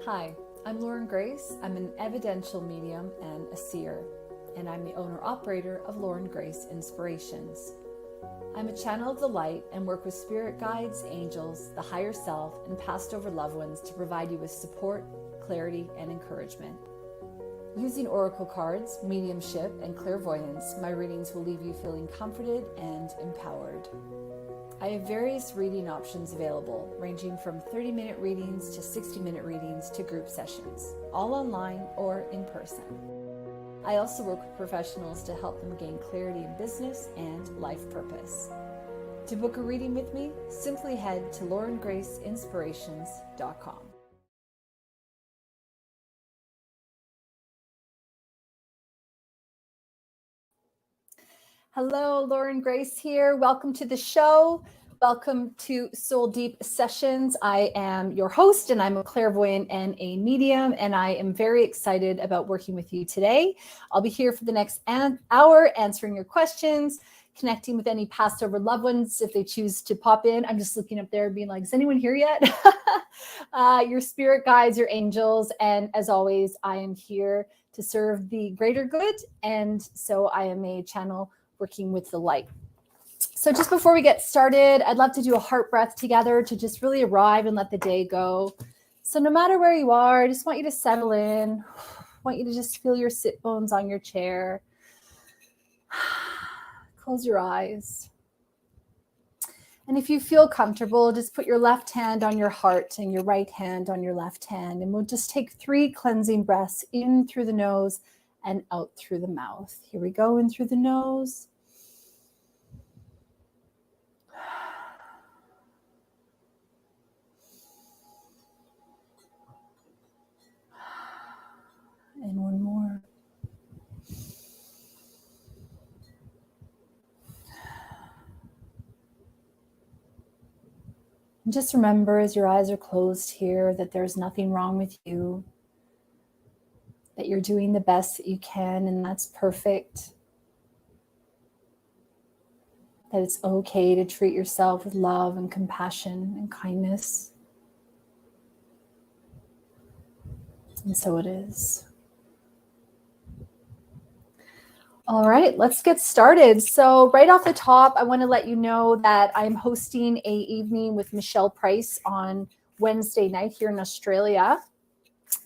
Hi, I'm Lauren Grace. I'm an evidential medium and a seer, and I'm the owner-operator of Lauren Grace Inspirations. I'm a channel of the light and work with spirit guides, angels, the higher self, and passed over loved ones to provide you with support, clarity, and encouragement. Using oracle cards, mediumship, and clairvoyance, my readings will leave you feeling comforted and empowered. I have various reading options available, ranging from 30-minute readings to 60-minute readings to group sessions, all online or in person. I also work with professionals to help them gain clarity in business and life purpose. To book a reading with me, simply head to laurengraceinspirations.com. Hello, Lauren Grace here. Welcome to the show. Welcome to Soul Deep Sessions. I am your host, and I'm a clairvoyant and a medium, and I am very excited about working with you today. I'll be here for the next hour answering your questions, connecting with any passed over loved ones if they choose to pop in. I'm just looking up there being like, is anyone here yet? Your spirit guides, your angels, and as always, I am here to serve the greater good, and so I am a channel working with the light. So just before we get started, I'd love to do a heart breath together to just really arrive and let the day go. So no matter where you are, I just want you to settle in. I want you to just feel your sit bones on your chair. Close your eyes. And if you feel comfortable, just put your left hand on your heart and your right hand on your left hand. And we'll just take 3 cleansing breaths in through the nose and out through the mouth. Here we go, in through the nose. And one more. And just remember, as your eyes are closed here, that there's nothing wrong with you, that you're doing the best that you can, and that's perfect. That it's okay to treat yourself with love and compassion and kindness. And so it is. All right, let's get started. So right off the top, I want to let you know that I'm hosting an evening with Michelle Price on Wednesday night here in Australia.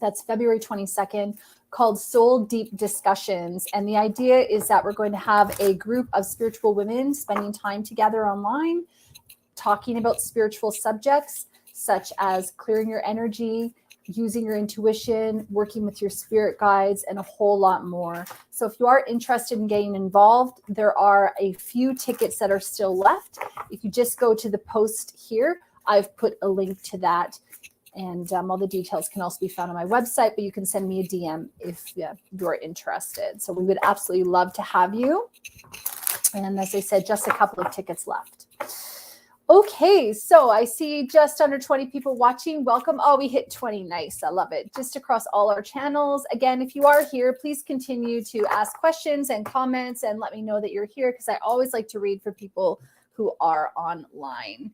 That's February 22nd, called Soul Deep Discussions. And the idea is that we're going to have a group of spiritual women spending time together online, talking about spiritual subjects such as clearing your energy, using your intuition, working with your spirit guides, and a whole lot more. So if you are interested in getting involved, there are a few tickets that are still left. If you just go to the post here, I've put a link to that. And all the details can also be found on my website, but you can send me a DM if you're interested. So we would absolutely love to have you. And as I said, just a couple of tickets left. Okay, so I see just under 20 people watching. Welcome. Oh, we hit 20. Nice. I love it. Just across all our channels. Again, if you are here, please continue to ask questions and comments and let me know that you're here, because I always like to read for people who are online.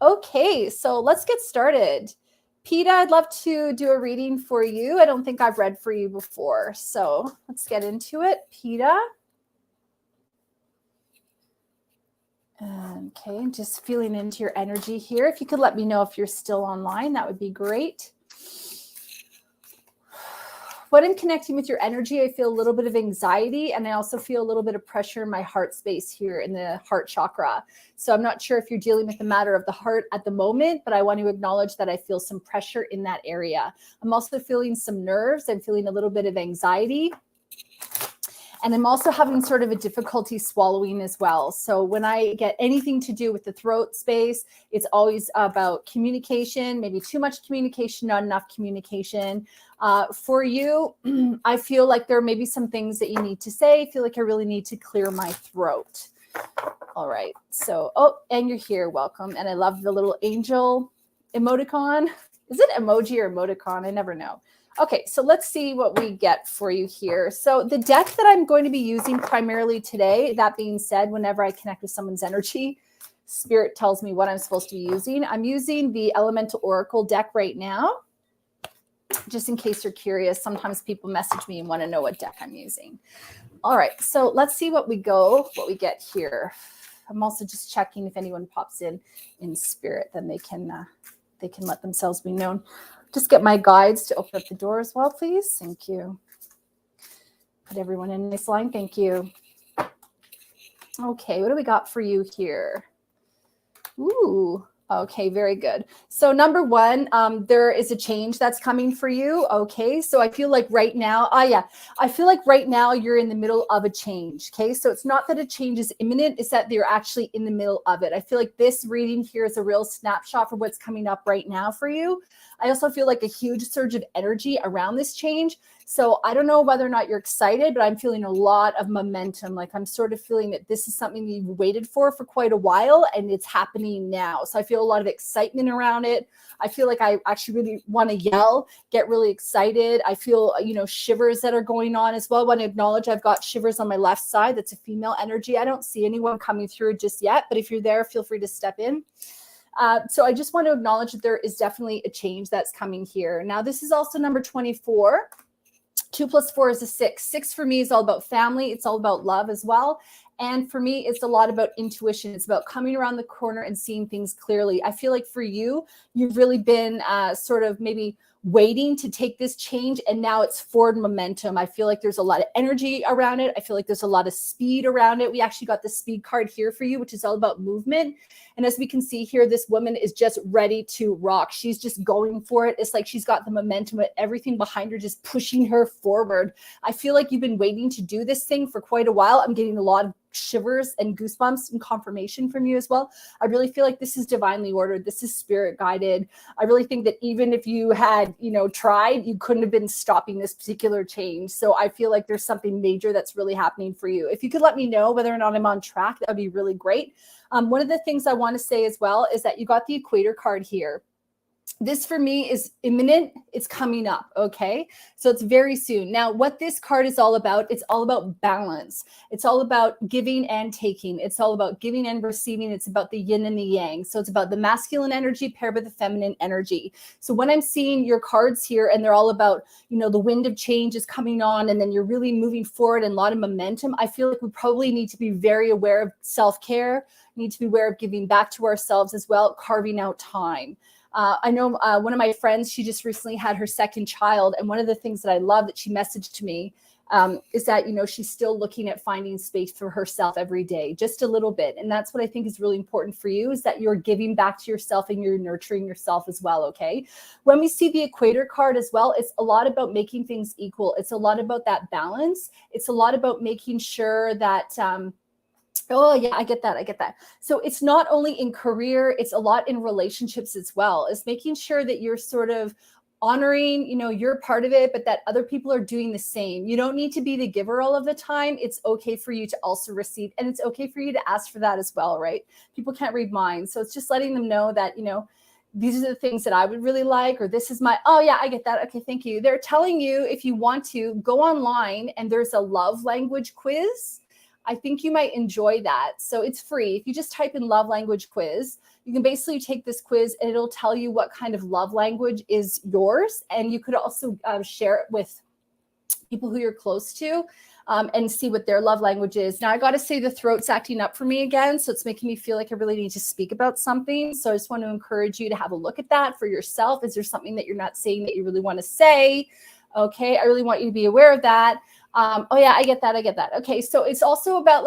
Okay, so let's get started. Peta, I'd love to do a reading for you. I don't think I've read for you before, so let's get into it. Peta. Okay, just feeling into your energy here. If you could let me know if you're still online, that would be great. When I'm connecting with your energy, I feel a little bit of anxiety, and I also feel a little bit of pressure in my heart space here in the heart chakra. So I'm not sure if you're dealing with the matter of the heart at the moment, but I want to acknowledge that I feel some pressure in that area. I'm also feeling some nerves. I'm feeling a little bit of anxiety. And I'm also having sort of a difficulty swallowing as well. So when I get anything to do with the throat space, it's always about communication, maybe too much communication, not enough communication. For you, I feel like there may be some things that you need to say. I feel like I really need to clear my throat. All right. So, oh, and you're here. Welcome. And I love the little angel emoticon. Is it emoji or emoticon? I never know. Okay, so let's see what we get for you here. So the deck that I'm going to be using primarily today, that being said, whenever I connect with someone's energy, Spirit tells me what I'm supposed to be using. I'm using the Elemental Oracle deck right now. just in case you're curious. Sometimes people message me and want to know what deck I'm using. All right, so let's see what we get here. I'm also just checking if anyone pops in spirit, then they can let themselves be known. Just get my guides to open up the door as well, please. Thank you. Put everyone in a nice line. Thank you. Okay, what do we got for you here? Ooh, okay, very good. So number one, there is a change that's coming for you. Okay, so I feel like right now, I feel like right now you're in the middle of a change. Okay, so it's not that a change is imminent, it's that they're actually in the middle of it. I feel like this reading here is a real snapshot for what's coming up right now for you. I also feel like a huge surge of energy around this change. So I don't know whether or not you're excited, but I'm feeling a lot of momentum. Like I'm sort of feeling that this is something you've waited for quite a while and it's happening now. So I feel a lot of excitement around it. I feel like I actually really want to yell, get really excited. I feel, shivers that are going on as well. I want to acknowledge I've got shivers on my left side. That's a female energy. I don't see anyone coming through just yet, but if you're there, feel free to step in. So I just want to acknowledge that there is definitely a change that's coming here. Now, this is also number 24. 2 + 4 is a 6. 6 for me is all about family. It's all about love as well. And for me, it's a lot about intuition. It's about coming around the corner and seeing things clearly. I feel like for you, you've really been sort of maybe waiting to take this change, and now it's forward momentum. I feel like there's a lot of energy around it. I feel like there's a lot of speed around it. We actually got the speed card here for you, which is all about movement. And as we can see here, this woman is just ready to rock. She's just going for it. It's like she's got the momentum and everything behind her just pushing her forward. I feel like you've been waiting to do this thing for quite a while. I'm getting a lot of shivers and goosebumps and confirmation from you as well. I really feel like this is divinely ordered. This is spirit guided. I really think that even if you had, tried, you couldn't have been stopping this particular change. So I feel like there's something major that's really happening for you. If you could let me know whether or not I'm on track, that would be really great. One of the things I want to say as well is that you got the Equator card here. This for me is imminent. It's coming up. Okay. So it's very soon. Now, what this card is all about, it's all about balance. It's all about giving and taking. It's all about giving and receiving. It's about the yin and the yang. So it's about the masculine energy paired with the feminine energy. So when I'm seeing your cards here and they're all about, the wind of change is coming on and then you're really moving forward and a lot of momentum, I feel like we probably need to be very aware of self-care. We need to be aware of giving back to ourselves as well, carving out time. I know one of my friends, she just recently had her second child. And one of the things that I love that she messaged to me is that, she's still looking at finding space for herself every day, just a little bit. And that's what I think is really important for you, is that you're giving back to yourself and you're nurturing yourself as well. Okay. When we see the Equator card as well, it's a lot about making things equal. It's a lot about that balance. It's a lot about making sure that, oh yeah, I get that. So it's not only in career, it's a lot in relationships as well. It's making sure that you're sort of honoring, you're part of it, but that other people are doing the same. You don't need to be the giver all of the time. It's okay for you to also receive, and it's okay for you to ask for that as well, right? People can't read minds. So it's just letting them know that, these are the things that I would really like, or this is my, oh yeah, I get that. Okay, thank you. They're telling you, if you want to, go online and there's a love language quiz. I think you might enjoy that. So it's free. If you just type in love language quiz, you can basically take this quiz and it'll tell you what kind of love language is yours. And you could also share it with people who you're close to and see what their love language is. Now, I got to say the throat's acting up for me again. So it's making me feel like I really need to speak about something. So I just want to encourage you to have a look at that for yourself. Is there something that you're not saying that you really want to say? Okay, I really want you to be aware of that. Oh yeah, I get that. Okay, so it's also about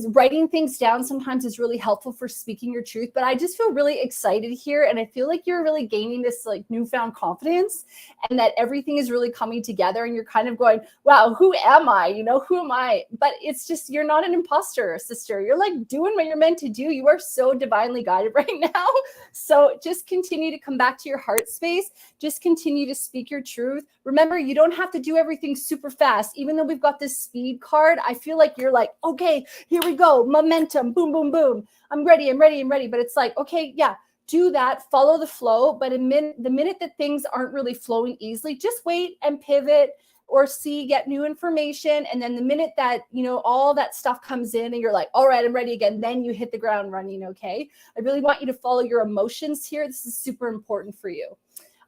writing things down sometimes is really helpful for speaking your truth, but I just feel really excited here. And I feel like you're really gaining this newfound confidence and that everything is really coming together and you're kind of going, wow, who am I? Who am I? But it's just, you're not an imposter, sister. You're doing what you're meant to do. You are so divinely guided right now. So just continue to come back to your heart space. Just continue to speak your truth. Remember, you don't have to do everything super fast. Even though we've got this speed card, I feel like you're okay, here we go. Momentum, boom, boom, boom. I'm ready. But it's okay, yeah, do that, follow the flow. But the minute that things aren't really flowing easily, just wait and pivot or get new information. And then the minute that, all that stuff comes in and you're all right, I'm ready again, then you hit the ground running. Okay. I really want you to follow your emotions here. This is super important for you.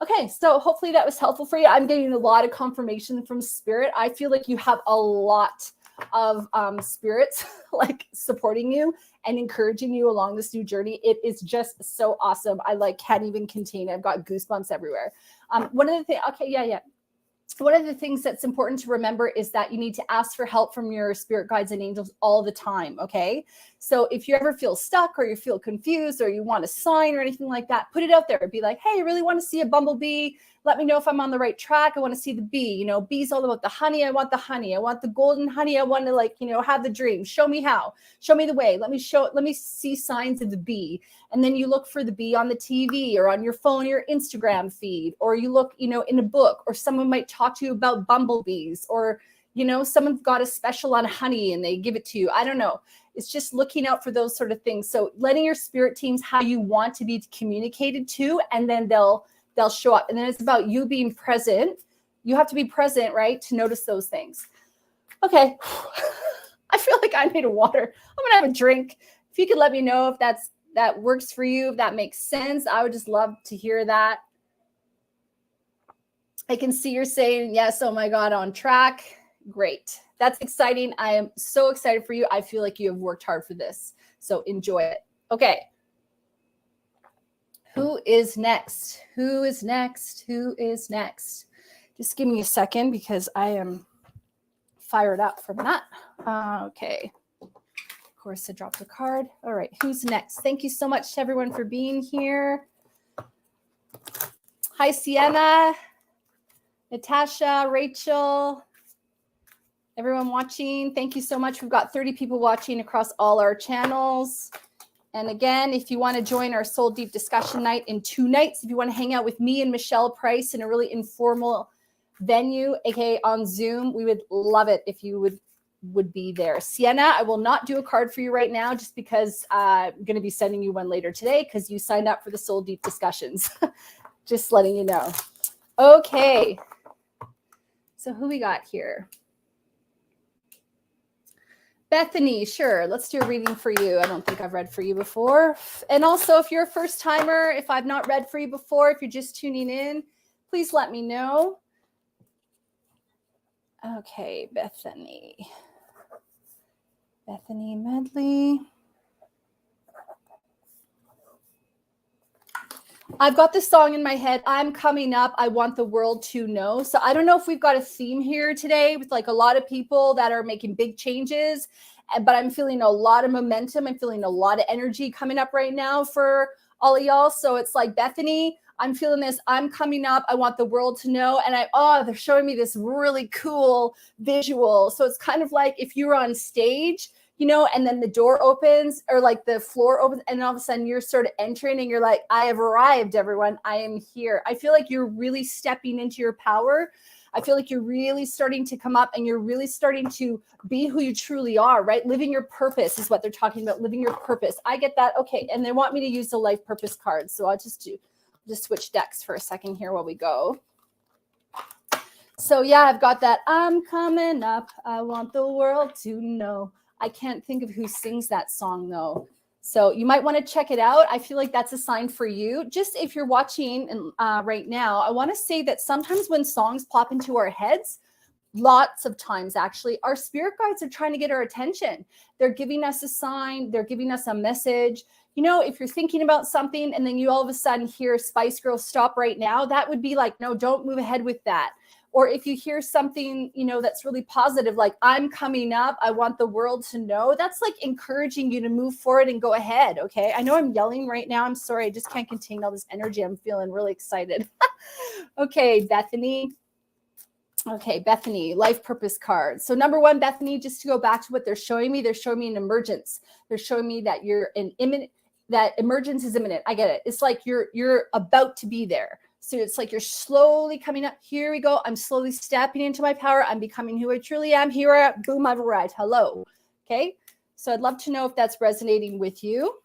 Okay, so hopefully that was helpful for you. I'm getting a lot of confirmation from spirit. I feel like you have a lot of spirits like supporting you and encouraging you along this new journey. It is just so awesome. I like can't even contain it. I've got goosebumps everywhere. One of the things, okay, yeah. One of the things that's important to remember is that you need to ask for help from your spirit guides and angels all the time, okay? So if you ever feel stuck or you feel confused or you want a sign or anything like that, put it out there. Be like, hey, I really want to see a bumblebee. Let me know if I'm on the right track. I want to see the bee. You know, bees all about the honey. I want the honey. I want the golden honey. I want to, like, you know, have the dream. Show me how. Show me the way. Let me see signs of the bee. And then you look for the bee on the TV or on your phone, your Instagram feed, or you look, you know, in a book, or someone might talk to you about bumblebees, or, you know, someone's got a special on honey and they give it to you. I don't know. It's just looking out for those sort of things. So letting your spirit teams how you want to be communicated to, and then they'll show up. And then it's about you being present. You have to be present, right, to notice those things. Okay. I feel like I need a water. I'm going to have a drink. If you could let me know if that works for you, if that makes sense, I would just love to hear that. I can see you're saying, yes, oh my God, on track. Great. That's exciting. I am so excited for you. I feel like you have worked hard for this. So enjoy it. Okay. Who is next? Who is next? Who is next? Just give me a second because I am fired up from that. Okay. Of course, I dropped the card. All right. Who's next? Thank you so much to everyone for being here. Hi, Sienna, Natasha, Rachel, everyone watching. Thank you so much. We've got 30 people watching across all our channels. And again, if you want to join our Soul Deep discussion night in 2 nights, if you want to hang out with me and Michelle Price in a really informal venue, aka on Zoom, we would love it if you would be there. Sienna, I will not do a card for you right now just because I'm going to be sending you one later today because you signed up for the Soul Deep discussions. Just letting you know. Okay. So who we got here? Bethany, sure. Let's do a reading for you. I don't think I've read for you before. And also, if you're a first timer, if I've not read for you before, if you're just tuning in, please let me know. Okay, Bethany. Bethany Medley. I've got this song in my head. I'm coming up. I want the world to know. So I don't know if we've got a theme here today with like a lot of people that are making big changes, but I'm feeling a lot of momentum. I'm feeling a lot of energy coming up right now for all of y'all. So it's like, Bethany, I'm feeling this. I'm coming up. I want the world to know. And they're showing me this really cool visual. So it's kind of like if you were on stage, you know, and then the door opens or like the floor opens and all of a sudden you're sort of entering and you're like, I have arrived, everyone. I am here. I feel like you're really stepping into your power. I feel like you're really starting to come up and you're really starting to be who you truly are, right? Living your purpose is what they're talking about, living your purpose. I get that. Okay. And they want me to use the life purpose card. So I'll just switch decks for a second here while we go. So yeah, I've got that. I'm coming up. I want the world to know. I can't think of who sings that song though. So you might want to check it out. I feel like that's a sign for you. Just if you're watching right now, I want to say that sometimes when songs pop into our heads, lots of times actually, our spirit guides are trying to get our attention. They're giving us a sign. They're giving us a message. You know, if you're thinking about something and then you all of a sudden hear Spice Girls Stop Right Now, that would be like, no, don't move ahead with that. Or if you hear something, you know, that's really positive, like I'm coming up, I want the world to know, that's like encouraging you to move forward and go ahead. Okay. I know I'm yelling right now. I'm sorry. I just can't contain all this energy. I'm feeling really excited. Okay, Bethany. Okay, Bethany, life purpose card. So number 1, Bethany, just to go back to what they're showing me an emergence. They're showing me that that emergence is imminent. I get it. It's like you're about to be there. So it's like you're slowly coming up. Here we go. I'm slowly stepping into my power. I'm becoming who I truly am. Here I am. Boom, I've arrived. Hello. Okay. So I'd love to know if that's resonating with you.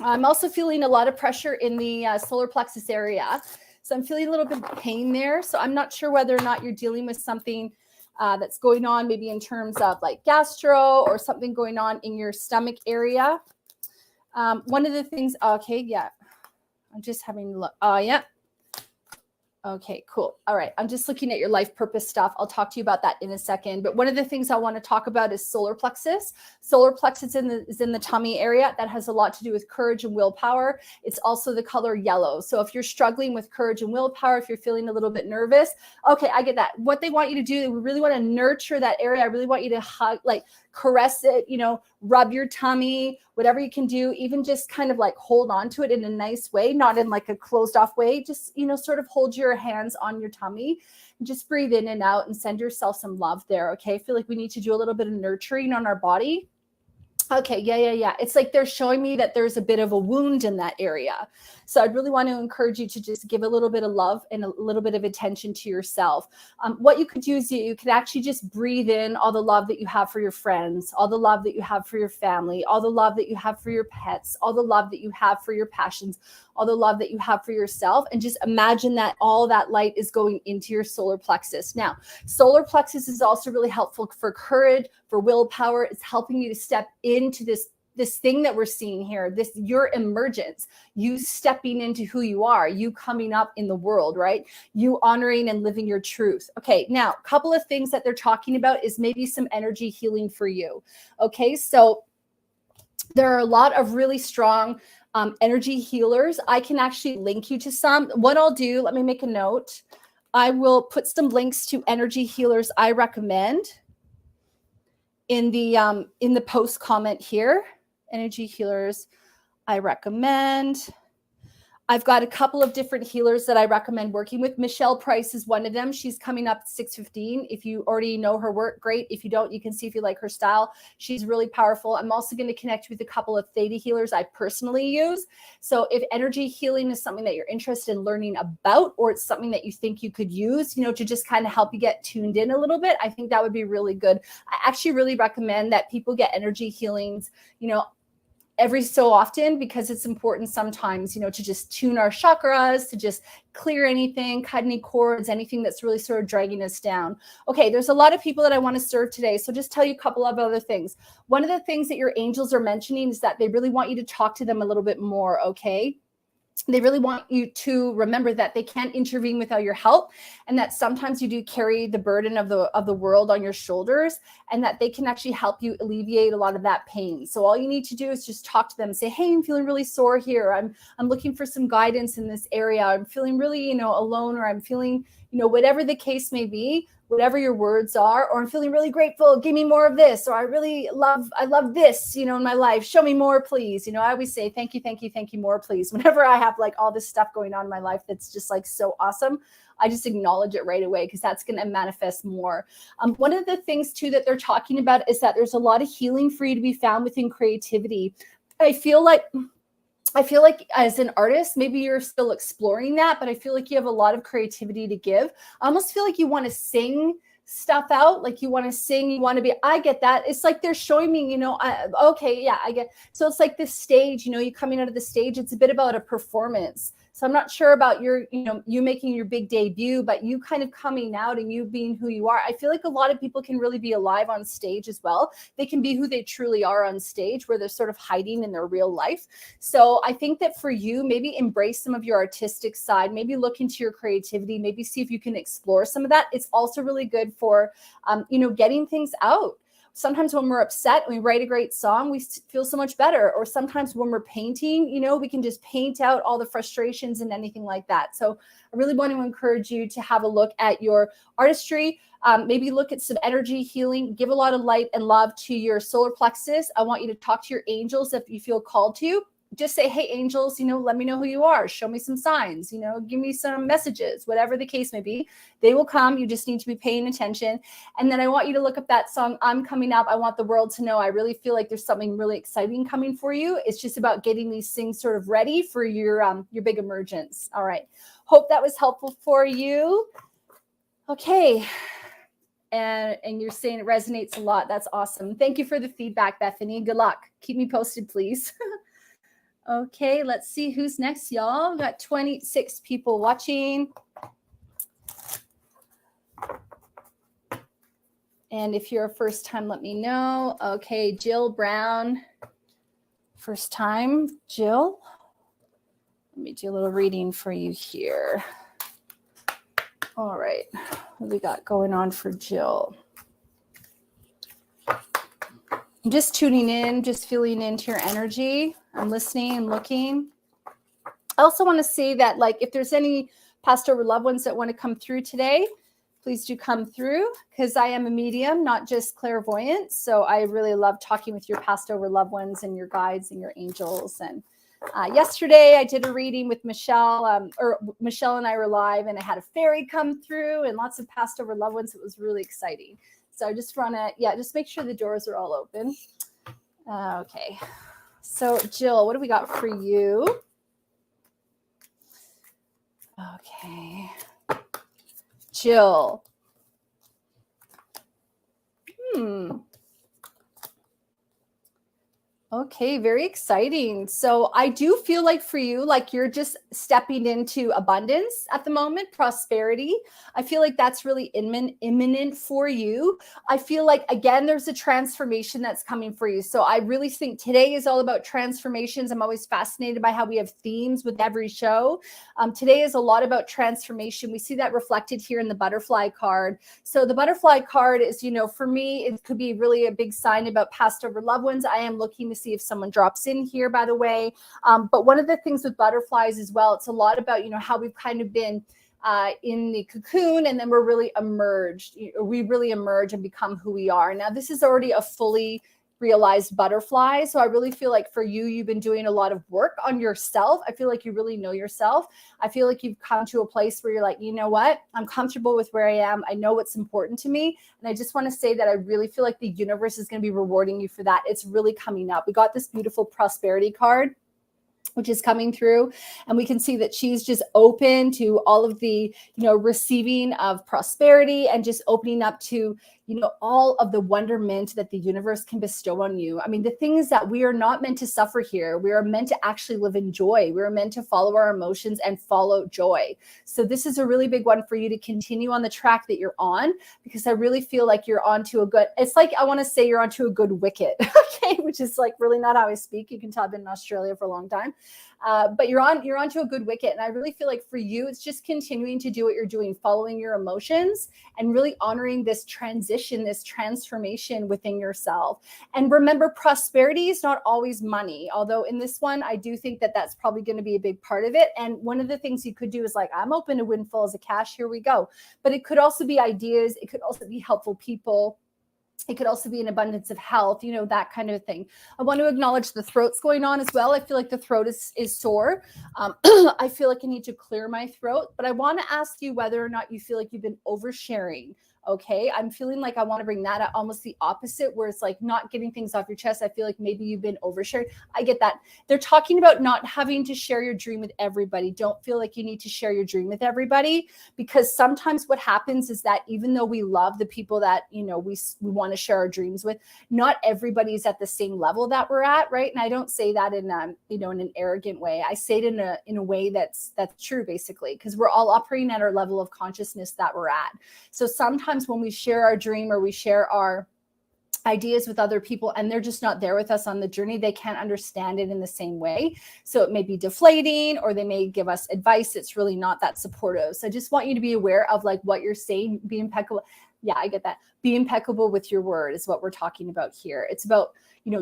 I'm also feeling a lot of pressure in the solar plexus area. So I'm feeling a little bit of pain there. So I'm not sure whether or not you're dealing with something that's going on, maybe in terms of like gastro or something going on in your stomach area. One of the things, okay, yeah. I'm just having a look. Oh, yeah. Okay, cool. All right. I'm just looking at your life purpose stuff. I'll talk to you about that in a second. But one of the things I want to talk about is solar plexus. Solar plexus is in the tummy area. That has a lot to do with courage and willpower. It's also the color yellow. So if you're struggling with courage and willpower, if you're feeling a little bit nervous, okay, I get that. What they want you to do, they really want to nurture that area. I really want you to hug, like caress it, rub your tummy, whatever you can do, even just kind of like hold on to it in a nice way, not in like a closed off way. Just, sort of hold your hands on your tummy and just breathe in and out and send yourself some love there. Okay. I feel like we need to do a little bit of nurturing on our body. Okay. Yeah. It's like they're showing me that there's a bit of a wound in that area. So I'd really want to encourage you to just give a little bit of love and a little bit of attention to yourself. What you could do is you could actually just breathe in all the love that you have for your friends, all the love that you have for your family, all the love that you have for your pets, all the love that you have for your passions, all the love that you have for yourself. And just imagine that all that light is going into your solar plexus. Now, solar plexus is also really helpful for courage, for willpower. It's helping you to step into this thing that we're seeing here, your emergence, you stepping into who you are, you coming up in the world, right? You honoring and living your truth. Okay, now a couple of things that they're talking about is maybe some energy healing for you. Okay, so there are a lot of really strong energy healers. I can actually link you to some. What I'll do, let me make a note. I will put some links to energy healers I recommend in the post comment here. Energy healers I recommend. I've got a couple of different healers that I recommend working with. Michelle Price is one of them. She's coming up at 6:15. If you already know her work, great. If you don't, you can see if you like her style. She's really powerful. I'm also going to connect you with a couple of theta healers I personally use. So if energy healing is something that you're interested in learning about, or it's something that you think you could use, to just kind of help you get tuned in a little bit, I think that would be really good. I actually really recommend that people get energy healings, every so often, because it's important sometimes, to just tune our chakras, to just clear anything, cut any cords, anything that's really sort of dragging us down. Okay, there's a lot of people that I want to serve today. So just tell you a couple of other things. One of the things that your angels are mentioning is that they really want you to talk to them a little bit more, okay? They really want you to remember that they can't intervene without your help, and that sometimes you do carry the burden of the world on your shoulders, and that they can actually help you alleviate a lot of that pain. So all you need to do is just talk to them, say, hey, I'm feeling really sore here. I'm looking for some guidance in this area. I'm feeling really, alone, or I'm feeling, whatever the case may be, whatever your words are, or I'm feeling really grateful, give me more of this, or I love this, in my life, show me more, please. I always say, thank you, more, please. Whenever I have like all this stuff going on in my life that's just like so awesome, I just acknowledge it right away, because that's going to manifest more. One of the things too that they're talking about is that there's a lot of healing for you to be found within creativity. I feel like as an artist, maybe you're still exploring that, but I feel like you have a lot of creativity to give. I almost feel like you want to sing stuff out, like you want to sing, you want to be, I get that. It's like they're showing me, okay, yeah, I get. So it's like this stage, you coming out of the stage, it's a bit about a performance. So I'm not sure about your, you making your big debut, but you kind of coming out and you being who you are. I feel like a lot of people can really be alive on stage as well. They can be who they truly are on stage, where they're sort of hiding in their real life. So I think that for you, maybe embrace some of your artistic side, maybe look into your creativity, maybe see if you can explore some of that. It's also really good for, getting things out. Sometimes when we're upset and we write a great song, we feel so much better. Or sometimes when we're painting, we can just paint out all the frustrations and anything like that. So I really want to encourage you to have a look at your artistry. Maybe look at some energy healing, give a lot of light and love to your solar plexus. I want you to talk to your angels if you feel called to. Just say, hey, angels, let me know who you are. Show me some signs, give me some messages, whatever the case may be. They will come. You just need to be paying attention. And then I want you to look up that song, I'm Coming Up. I want the world to know. I really feel like there's something really exciting coming for you. It's just about getting these things sort of ready for your big emergence. All right. Hope that was helpful for you. Okay. And you're saying it resonates a lot. That's awesome. Thank you for the feedback, Bethany. Good luck. Keep me posted, please. Okay, let's see who's next, y'all. We've got 26 people watching. And if you're a first time, let me know. Okay, Jill Brown. First time, Jill. Let me do a little reading for you here. All right. What we got going on for Jill? I'm just tuning in, just feeling into your energy. I'm listening and looking. I also want to say that, like, if there's any passed over loved ones that want to come through today, please do come through, because I am a medium, not just clairvoyant. So I really love talking with your passed over loved ones and your guides and your angels. And yesterday I did a reading with Michelle, or Michelle and I were live, and I had a fairy come through and lots of passed over loved ones. It was really exciting. So I just want to, just make sure the doors are all open. Okay. So Jill, what do we got for you? Okay. Jill. Okay, very exciting. So I do feel like for you, like you're just stepping into abundance at the moment, prosperity. I feel like that's really imminent for you. I feel like, again, there's a transformation that's coming for you. So I really think today is all about transformations. I'm always fascinated by how we have themes with every show. Today is a lot about transformation. We see that reflected here in the butterfly card. So the butterfly card is, for me, it could be really a big sign about passed over loved ones. I am looking to see if someone drops in here, by the way. But one of the things with butterflies as well, it's a lot about, how we've kind of been in the cocoon, and then we're really emerged. We really emerge and become who we are. Now, this is already a fully realized butterfly. So I really feel like for you, you've been doing a lot of work on yourself. I feel like you really know yourself. I feel like you've come to a place where you're like, you know what? I'm comfortable with where I am. I know what's important to me. And I just want to say that I really feel like the universe is going to be rewarding you for that. It's really coming up. We got this beautiful prosperity card, which is coming through, and we can see that she's just open to all of the, receiving of prosperity, and just opening up to, all of the wonderment that the universe can bestow on you. I mean, the thing is that we are not meant to suffer here. We are meant to actually live in joy. We are meant to follow our emotions and follow joy. So this is a really big one for you to continue on the track that you're on, because I really feel like you're onto a good, it's like, I want to say you're onto a good wicket, okay, which is like really not how I speak. You can tell I've been in Australia for a long time. But you're onto a good wicket. And I really feel like for you, it's just continuing to do what you're doing, following your emotions, and really honoring this transition, this transformation within yourself. And remember, prosperity is not always money. Although in this one, I do think that that's probably going to be a big part of it. And one of the things you could do is like, I'm open to windfalls of cash. Here we go. But it could also be ideas. It could also be helpful people. It could also be an abundance of health, that kind of thing. I want to acknowledge the throat's going on as well. I feel like the throat is sore. I feel like I need to clear my throat, but I want to ask you whether or not you feel like you've been oversharing. Okay. I'm feeling like I want to bring that at almost the opposite, where it's like not getting things off your chest. I feel like maybe you've been oversharing. I get that. They're talking about not having to share your dream with everybody. Don't feel like you need to share your dream with everybody, because sometimes what happens is that even though we love the people that, we want to share our dreams with, not everybody's at the same level that we're at. Right. And I don't say that in, in an arrogant way. I say it in a way that's true, basically, because we're all operating at our level of consciousness that we're at. So sometimes when we share our dream or we share our ideas with other people and they're just not there with us on the journey, they can't understand it in the same way. So it may be deflating, or they may give us advice that's really not that supportive. So I just want you to be aware of like what you're saying, be impeccable. Yeah, I get that. Be impeccable with your word is what we're talking about here. It's about,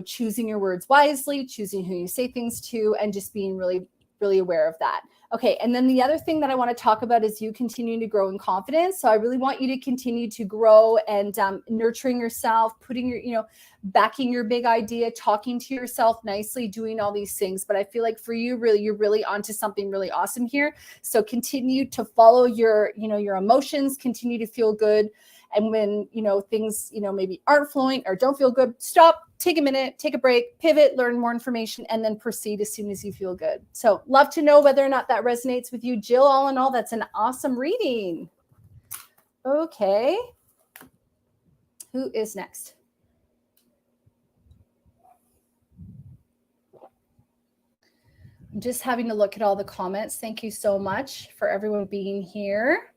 choosing your words wisely, choosing who you say things to, and just being really, really aware of that. Okay. And then the other thing that I want to talk about is you continuing to grow in confidence. So I really want you to continue to grow and nurturing yourself, putting your, backing your big idea, talking to yourself nicely, doing all these things. But I feel like for you, really, you're really onto something really awesome here. So continue to follow your, your emotions, continue to feel good. And when, things, maybe aren't flowing or don't feel good, stop, take a minute, take a break, pivot, learn more information, and then proceed as soon as you feel good. So love to know whether or not that resonates with you. Jill, all in all, that's an awesome reading. Okay. Who is next? I'm just having a look at all the comments. Thank you so much for everyone being here.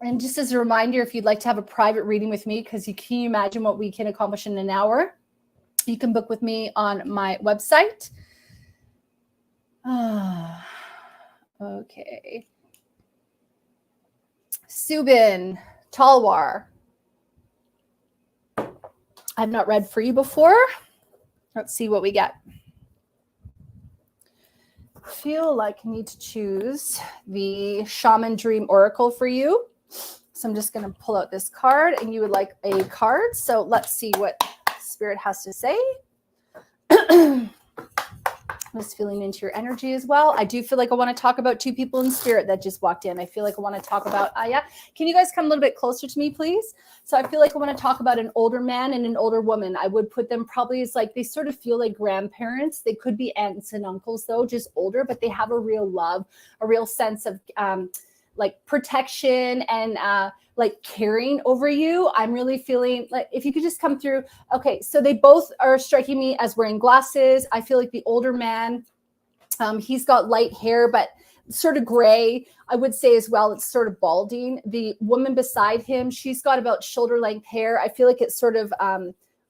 And just as a reminder, if you'd like to have a private reading with me, because can you imagine what we can accomplish in an hour? You can book with me on my website. Okay. Subin Talwar. I've not read for you before. Let's see what we get. I feel like I need to choose the Shaman Dream Oracle for you. So I'm just going to pull out this card, and you would like a card. So let's see what Spirit has to say. Just feeling into your energy as well. I do feel like I want to talk about two people in spirit that just walked in. I feel like I want to talk about, yeah. Can you guys come a little bit closer to me, please? So I feel like I want to talk about an older man and an older woman. I would put them probably as like, they sort of feel like grandparents. They could be aunts and uncles though, just older, but they have a real love, a real sense of like protection and like caring over you. I'm really feeling like if you could just come through. Okay, so they both are striking me as wearing glasses. I feel like the older man, he's got light hair, but sort of gray. I would say as well, it's sort of balding. The woman beside him, she's got about shoulder length hair. I feel like it's sort of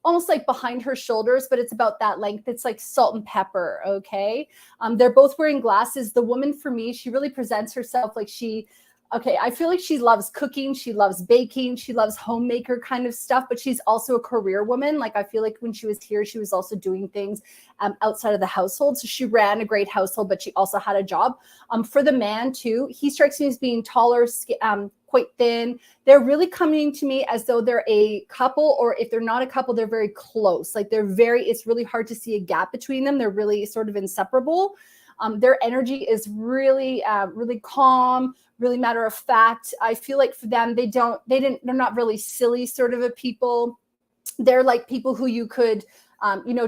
almost like behind her shoulders, but it's about that length. It's like salt and pepper. Okay. They're both wearing glasses. The woman for me, she really presents herself like I feel like she loves cooking. She loves baking. She loves homemaker kind of stuff, but she's also a career woman. Like I feel like when she was here, she was also doing things outside of the household. So she ran a great household, but she also had a job. For the man too, he strikes me as being taller, quite thin. They're really coming to me as though they're a couple, or if they're not a couple, they're very close. Like it's really hard to see a gap between them. They're really sort of inseparable. Their energy is really, really calm, really matter of fact. I feel like for them, they're not really silly sort of a people. They're like people who you could,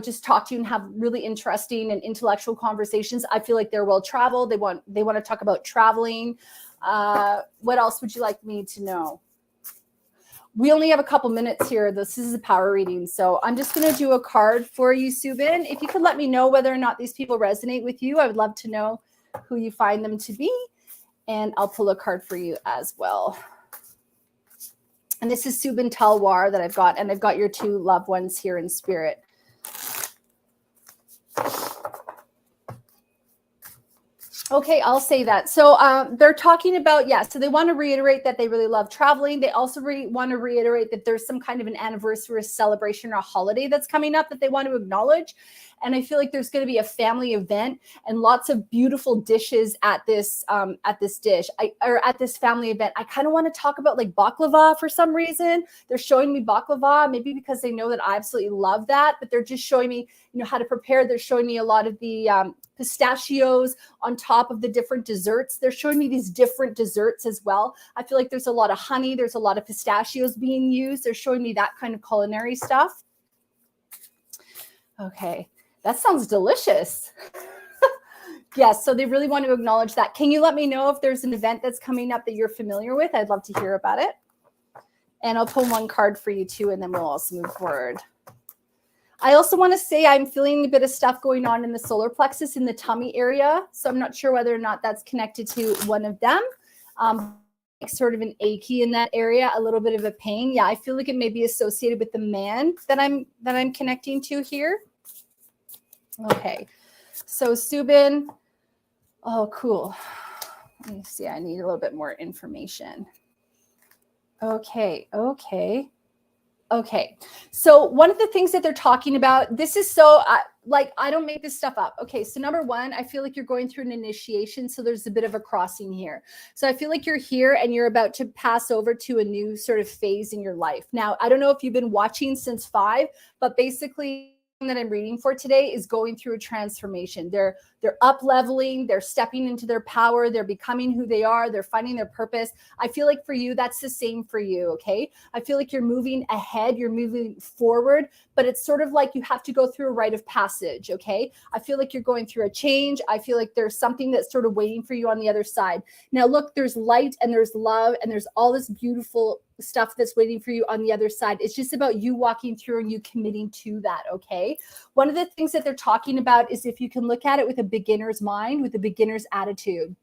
just talk to and have really interesting and intellectual conversations. I feel like they're well traveled. They want to talk about traveling. What else would you like me to know? We only have a couple minutes here. This is a power reading. So I'm just going to do a card for you, Subin. If you could let me know whether or not these people resonate with you, I would love to know who you find them to be. And I'll pull a card for you as well. And this is Subin Talwar that I've got. And I've got your two loved ones here in spirit. Okay, I'll say that. So they're talking about, so they want to reiterate that they really love traveling. They also want to reiterate that there's some kind of an anniversary, a celebration, or a holiday that's coming up that they want to acknowledge. And I feel like there's going to be a family event and lots of beautiful dishes at this at this family event. I kind of want to talk about like baklava for some reason. They're showing me baklava, maybe because they know that I absolutely love that, but they're just showing me, how to prepare. They're showing me a lot of the pistachios on top of the different desserts. They're showing me these different desserts as well. I feel like there's a lot of honey. There's a lot of pistachios being used. They're showing me that kind of culinary stuff. Okay. That sounds delicious. Yes, so they really want to acknowledge that. Can you let me know if there's an event that's coming up that you're familiar with? I'd love to hear about it. And I'll pull one card for you too, and then we'll also move forward. I also want to say I'm feeling a bit of stuff going on in the solar plexus in the tummy area. So I'm not sure whether or not that's connected to one of them. Sort of an achy in that area, a little bit of a pain. Yeah, I feel like it may be associated with the man that I'm connecting to here. Okay, so Subin, oh, cool. Let me see, I need a little bit more information. Okay. So one of the things that they're talking about, this is so, I don't make this stuff up. Okay, so number one, I feel like you're going through an initiation, so there's a bit of a crossing here. So I feel like you're here and you're about to pass over to a new sort of phase in your life. Now, I don't know if you've been watching since 5, but basically, that I'm reading for today is going through a transformation. They're up leveling, they're stepping into their power, they're becoming who they are, they're finding their purpose. I feel like for you, that's the same for you, okay? I feel like you're moving ahead, you're moving forward, but it's sort of like you have to go through a rite of passage, okay? I feel like you're going through a change. I feel like there's something that's sort of waiting for you on the other side. Now, look, there's light and there's love and there's all this beautiful stuff that's waiting for you on the other side. It's just about you walking through and you committing to that, okay? One of the things that they're talking about is if you can look at it with a beginner's mind, with a beginner's attitude.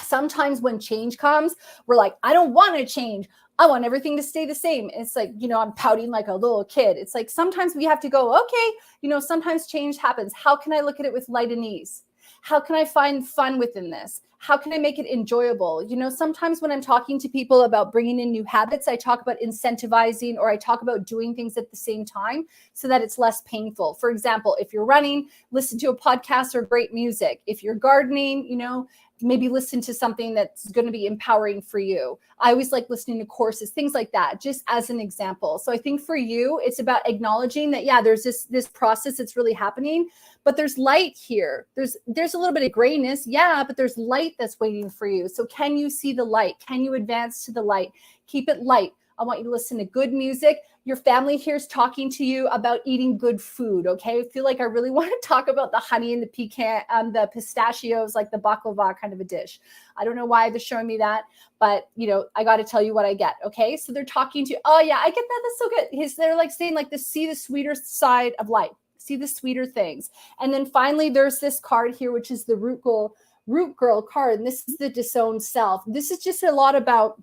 Sometimes when change comes, we're like, I don't want to change. I want everything to stay the same. It's like, I'm pouting like a little kid. It's like sometimes we have to go, okay, sometimes change happens. How can I look at it with light and ease? How can I find fun within this? how can I make it enjoyable? You know, sometimes when I'm talking to people about bringing in new habits, I talk about incentivizing, or I talk about doing things at the same time so that it's less painful. For example, if you're running, listen to a podcast or great music. If you're gardening, you know, maybe listen to something that's going to be empowering for you. I always like listening to courses, things like that, just as an example. So I think for you, it's about acknowledging that, yeah, there's this process that's really happening, but there's light here. There's a little bit of grayness, yeah, but there's light that's waiting for you. So can you see the light? Can you advance to the light? Keep it light. I want you to listen to good music. Your family here is talking to you about eating good food, okay? I feel like I really want to talk about the honey and the pecan, the pistachios, like the baklava kind of a dish. I don't know why they're showing me that, but you know, I got to tell you what I get, okay? So they're talking to you. Oh yeah, I get that. That's so good. They're like saying like see the sweeter side of life, see the sweeter things. And then finally, there's this card here, which is the root girl card, and this is the disowned self. This is just a lot about,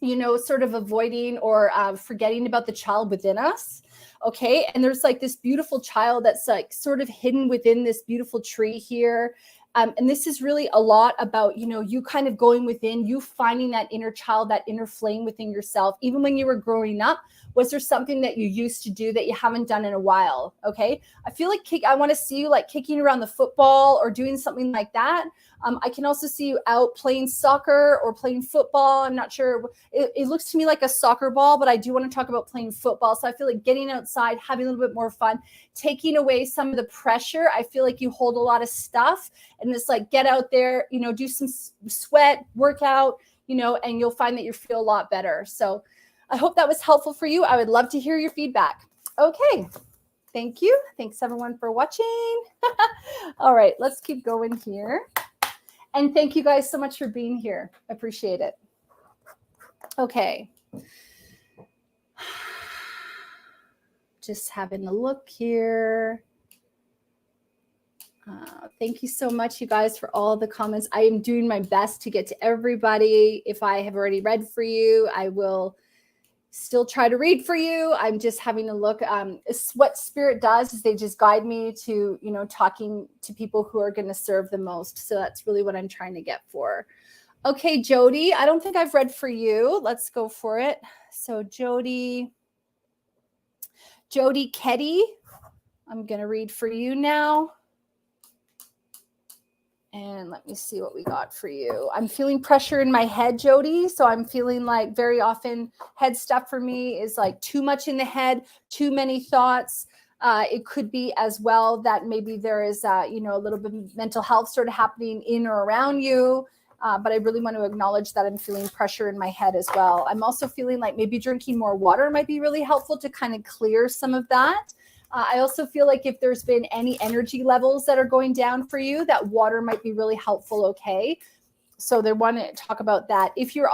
you know, sort of avoiding or forgetting about the child within us. Okay. And there's like this beautiful child that's like sort of hidden within this beautiful tree here. And this is really a lot about, you know, you kind of going within, you finding that inner child, that inner flame within yourself. Even when you were growing up, was there something that you used to do that you haven't done in a while? Okay. I feel like I want to see you like kicking around the football or doing something like that. I can also see you out playing soccer or playing football. I'm not sure. It looks to me like a soccer ball, but I do want to talk about playing football. So I feel like getting outside, having a little bit more fun, taking away some of the pressure. I feel like you hold a lot of stuff, and it's like, get out there, you know, do some sweat, workout, you know, and you'll find that you feel a lot better. So I hope that was helpful for you. I would love to hear your feedback. Okay. Thank you. Thanks everyone for watching. All right, let's keep going here. And thank you guys so much for being here. I appreciate it. Okay. Just having a look here. Thank you so much, you guys, for all the comments. I am doing my best to get to everybody. If I have already read for you, I will still try to read for you. I'm just having a look. What Spirit does is they just guide me to, you know, talking to people who are going to serve the most. So that's really what I'm trying to get for. Okay, Jody, I don't think I've read for you. Let's go for it. So Jody Ketty, I'm going to read for you now. And let me see what we got for you. I'm feeling pressure in my head, Jody. So I'm feeling like very often head stuff for me is like too much in the head, too many thoughts. It could be as well that maybe there is, you know, a little bit of mental health sort of happening in or around you. But I really want to acknowledge that I'm feeling pressure in my head as well. I'm also feeling like maybe drinking more water might be really helpful to kind of clear some of that. I also feel like if there's been any energy levels that are going down for you, that water might be really helpful. Okay. So they want to talk about that. If your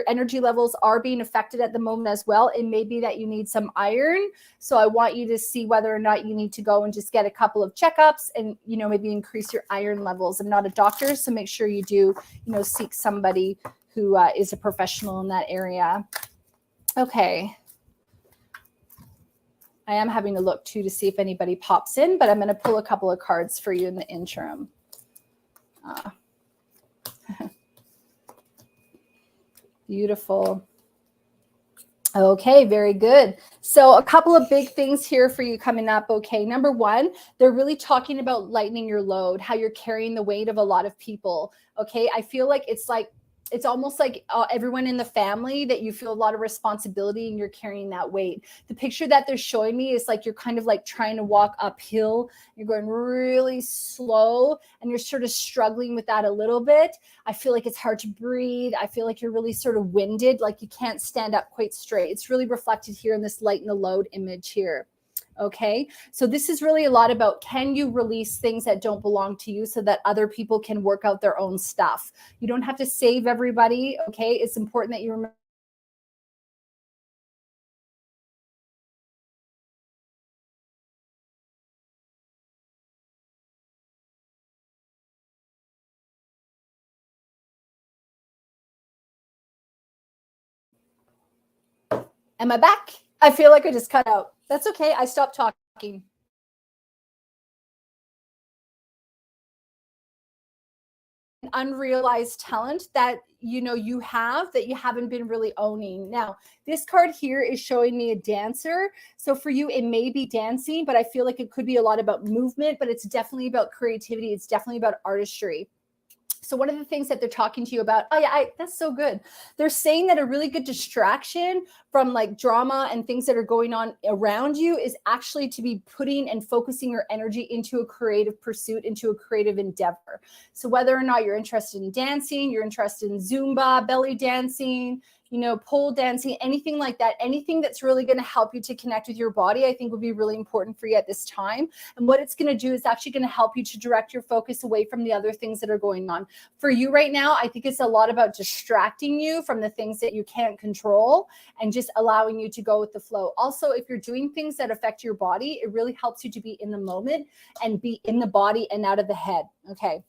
energy levels are being affected at the moment as well, it may be that you need some iron. So I want you to see whether or not you need to go and just get a couple of checkups and, you know, maybe increase your iron levels. I'm not a doctor, so make sure you do, you know, seek somebody who is a professional in that area. Okay. I am having a look too to see if anybody pops in, but I'm going to pull a couple of cards for you in the interim. Beautiful. Okay, very good. So a couple of big things here for you coming up. Okay, number one, they're really talking about lightening your load, how you're carrying the weight of a lot of people. Okay, I feel like it's almost like everyone in the family that you feel a lot of responsibility and you're carrying that weight. The picture that they're showing me is like you're kind of like trying to walk uphill. You're going really slow and you're sort of struggling with that a little bit. I feel like it's hard to breathe. I feel like you're really sort of winded, like you can't stand up quite straight. It's really reflected here in this lighten the load image here. Okay, so this is really a lot about, can you release things that don't belong to you so that other people can work out their own stuff? You don't have to save everybody. Okay, it's important that you remember. Am I back? I feel like I just cut out. That's okay. I stopped talking. unrealized talent that you have that you haven't been really owning. Now, this card here is showing me a dancer. So for you, it may be dancing, but I feel like it could be a lot about movement, but it's definitely about creativity. It's definitely about artistry. So one of the things that they're talking to you about, that's so good. They're saying that a really good distraction from like drama and things that are going on around you is actually to be putting and focusing your energy into a creative pursuit, into a creative endeavor. So whether or not you're interested in dancing, you're interested in Zumba, belly dancing, pole dancing, anything like that, anything that's really going to help you to connect with your body, I think would be really important for you at this time. And what it's going to do is actually going to help you to direct your focus away from the other things that are going on. For you right now, I think it's a lot about distracting you from the things that you can't control and just allowing you to go with the flow. Also, if you're doing things that affect your body, it really helps you to be in the moment and be in the body and out of the head. Okay.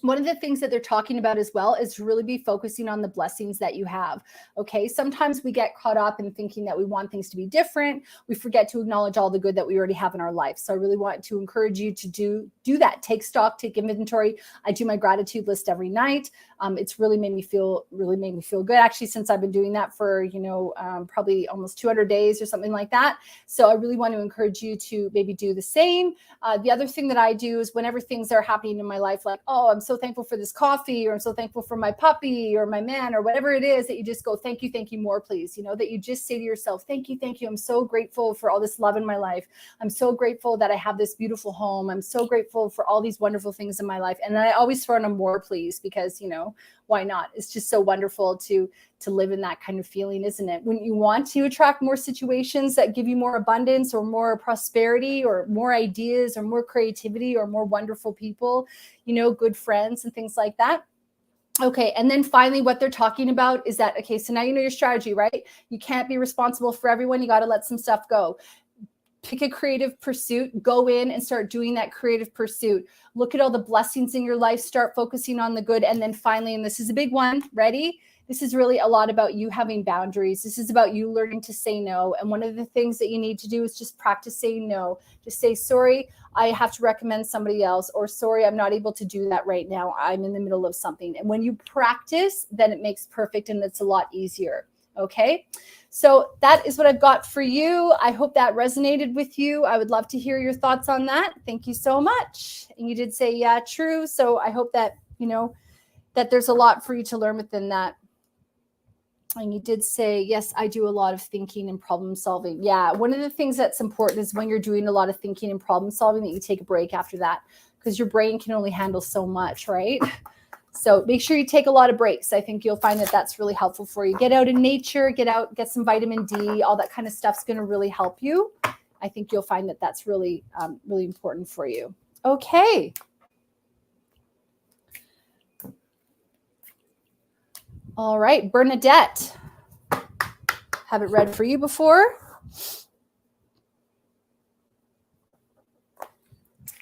One of the things that they're talking about as well is really be focusing on the blessings that you have. Okay. Sometimes we get caught up in thinking that we want things to be different. We forget to acknowledge all the good that we already have in our life. So I really want to encourage you to do that. Take stock, take inventory. I do my gratitude list every night. It's really made me feel good. Actually, since I've been doing that for, probably almost 200 days or something like that. So I really want to encourage you to maybe do the same. The other thing that I do is whenever things are happening in my life, like, oh, I'm so thankful for this coffee, or I'm so thankful for my puppy or my man or whatever it is, that you just go, thank you more, please. That you just say to yourself, thank you. I'm so grateful for all this love in my life. I'm so grateful that I have this beautiful home. I'm so grateful for all these wonderful things in my life. And then I always throw in a more, please, because, why not? It's just so wonderful to live in that kind of feeling, isn't it? When you want to attract more situations that give you more abundance or more prosperity or more ideas or more creativity or more wonderful people, good friends and things like that. Okay. And then finally, what they're talking about is that, okay, so now you know your strategy, right? You can't be responsible for everyone. You got to let some stuff go. Pick a creative pursuit, go in and start doing that creative pursuit. Look at all the blessings in your life, start focusing on the good. And then finally, and this is a big one, ready? This is really a lot about you having boundaries. This is about you learning to say no. And one of the things that you need to do is just practice saying no. Just say, sorry, I have to recommend somebody else, or sorry, I'm not able to do that right now. I'm in the middle of something. And when you practice, then it makes perfect and it's a lot easier. Okay. So that is what I've got for you. I hope that resonated with you. I would love to hear your thoughts on that. Thank you so much. And you did say, yeah, true. So I hope that, that there's a lot for you to learn within that. And you did say, yes, I do a lot of thinking and problem solving. Yeah. One of the things that's important is when you're doing a lot of thinking and problem solving, that you take a break after that, because your brain can only handle so much, right? So make sure you take a lot of breaks. I think you'll find that that's really helpful for you. Get out in nature, get some vitamin D, all that kind of stuff's going to really help you. I think you'll find that that's really, really important for you. Okay. All right, Bernadette. Have it read for you before.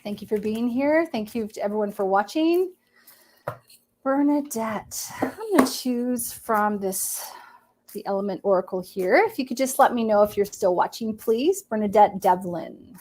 Thank you for being here. Thank you to everyone for watching. Bernadette, I'm going to choose from the Element Oracle here. If you could just let me know if you're still watching, please. Bernadette Devlin.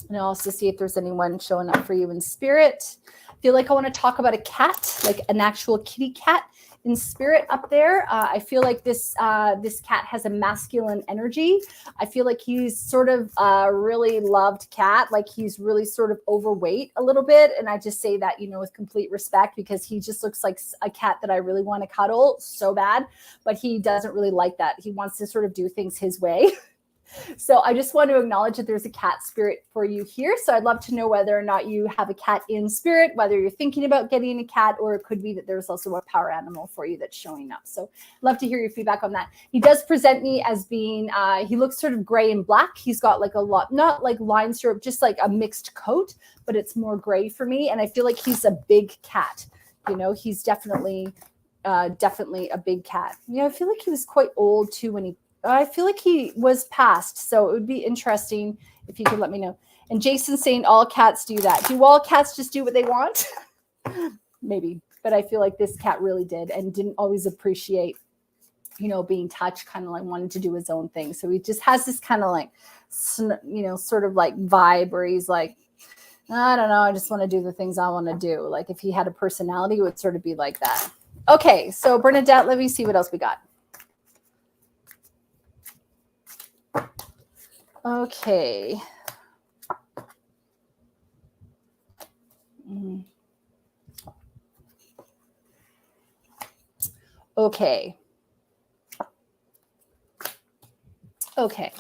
And I'll also see if there's anyone showing up for you in spirit. I feel like I want to talk about a cat, like an actual kitty cat in spirit up there. I feel like this cat has a masculine energy. I feel like he's sort of a really loved cat. Like he's really sort of overweight a little bit. And I just say that, with complete respect, because he just looks like a cat that I really want to cuddle so bad, but he doesn't really like that. He wants to sort of do things his way. So I just want to acknowledge that there's a cat spirit for you here. So I'd love to know whether or not you have a cat in spirit, whether you're thinking about getting a cat, or it could be that there's also a power animal for you that's showing up. So I'd love to hear your feedback on that. He does present me as being, he looks sort of gray and black. He's got like a lot, not like line syrup, just like a mixed coat, but it's more gray for me. And I feel like he's a big cat. He's definitely a big cat. I feel like he was quite old too I feel like he was passed. So it would be interesting if you could let me know. And Jason's saying all cats do that. Do all cats just do what they want? Maybe. But I feel like this cat really did and didn't always appreciate, being touched, kind of like wanted to do his own thing. So he just has this kind of like, sort of like vibe where he's like, I don't know. I just want to do the things I want to do. Like if he had a personality, it would sort of be like that. Okay, so Bernadette, let me see what else we got. Okay. Okay. Okay.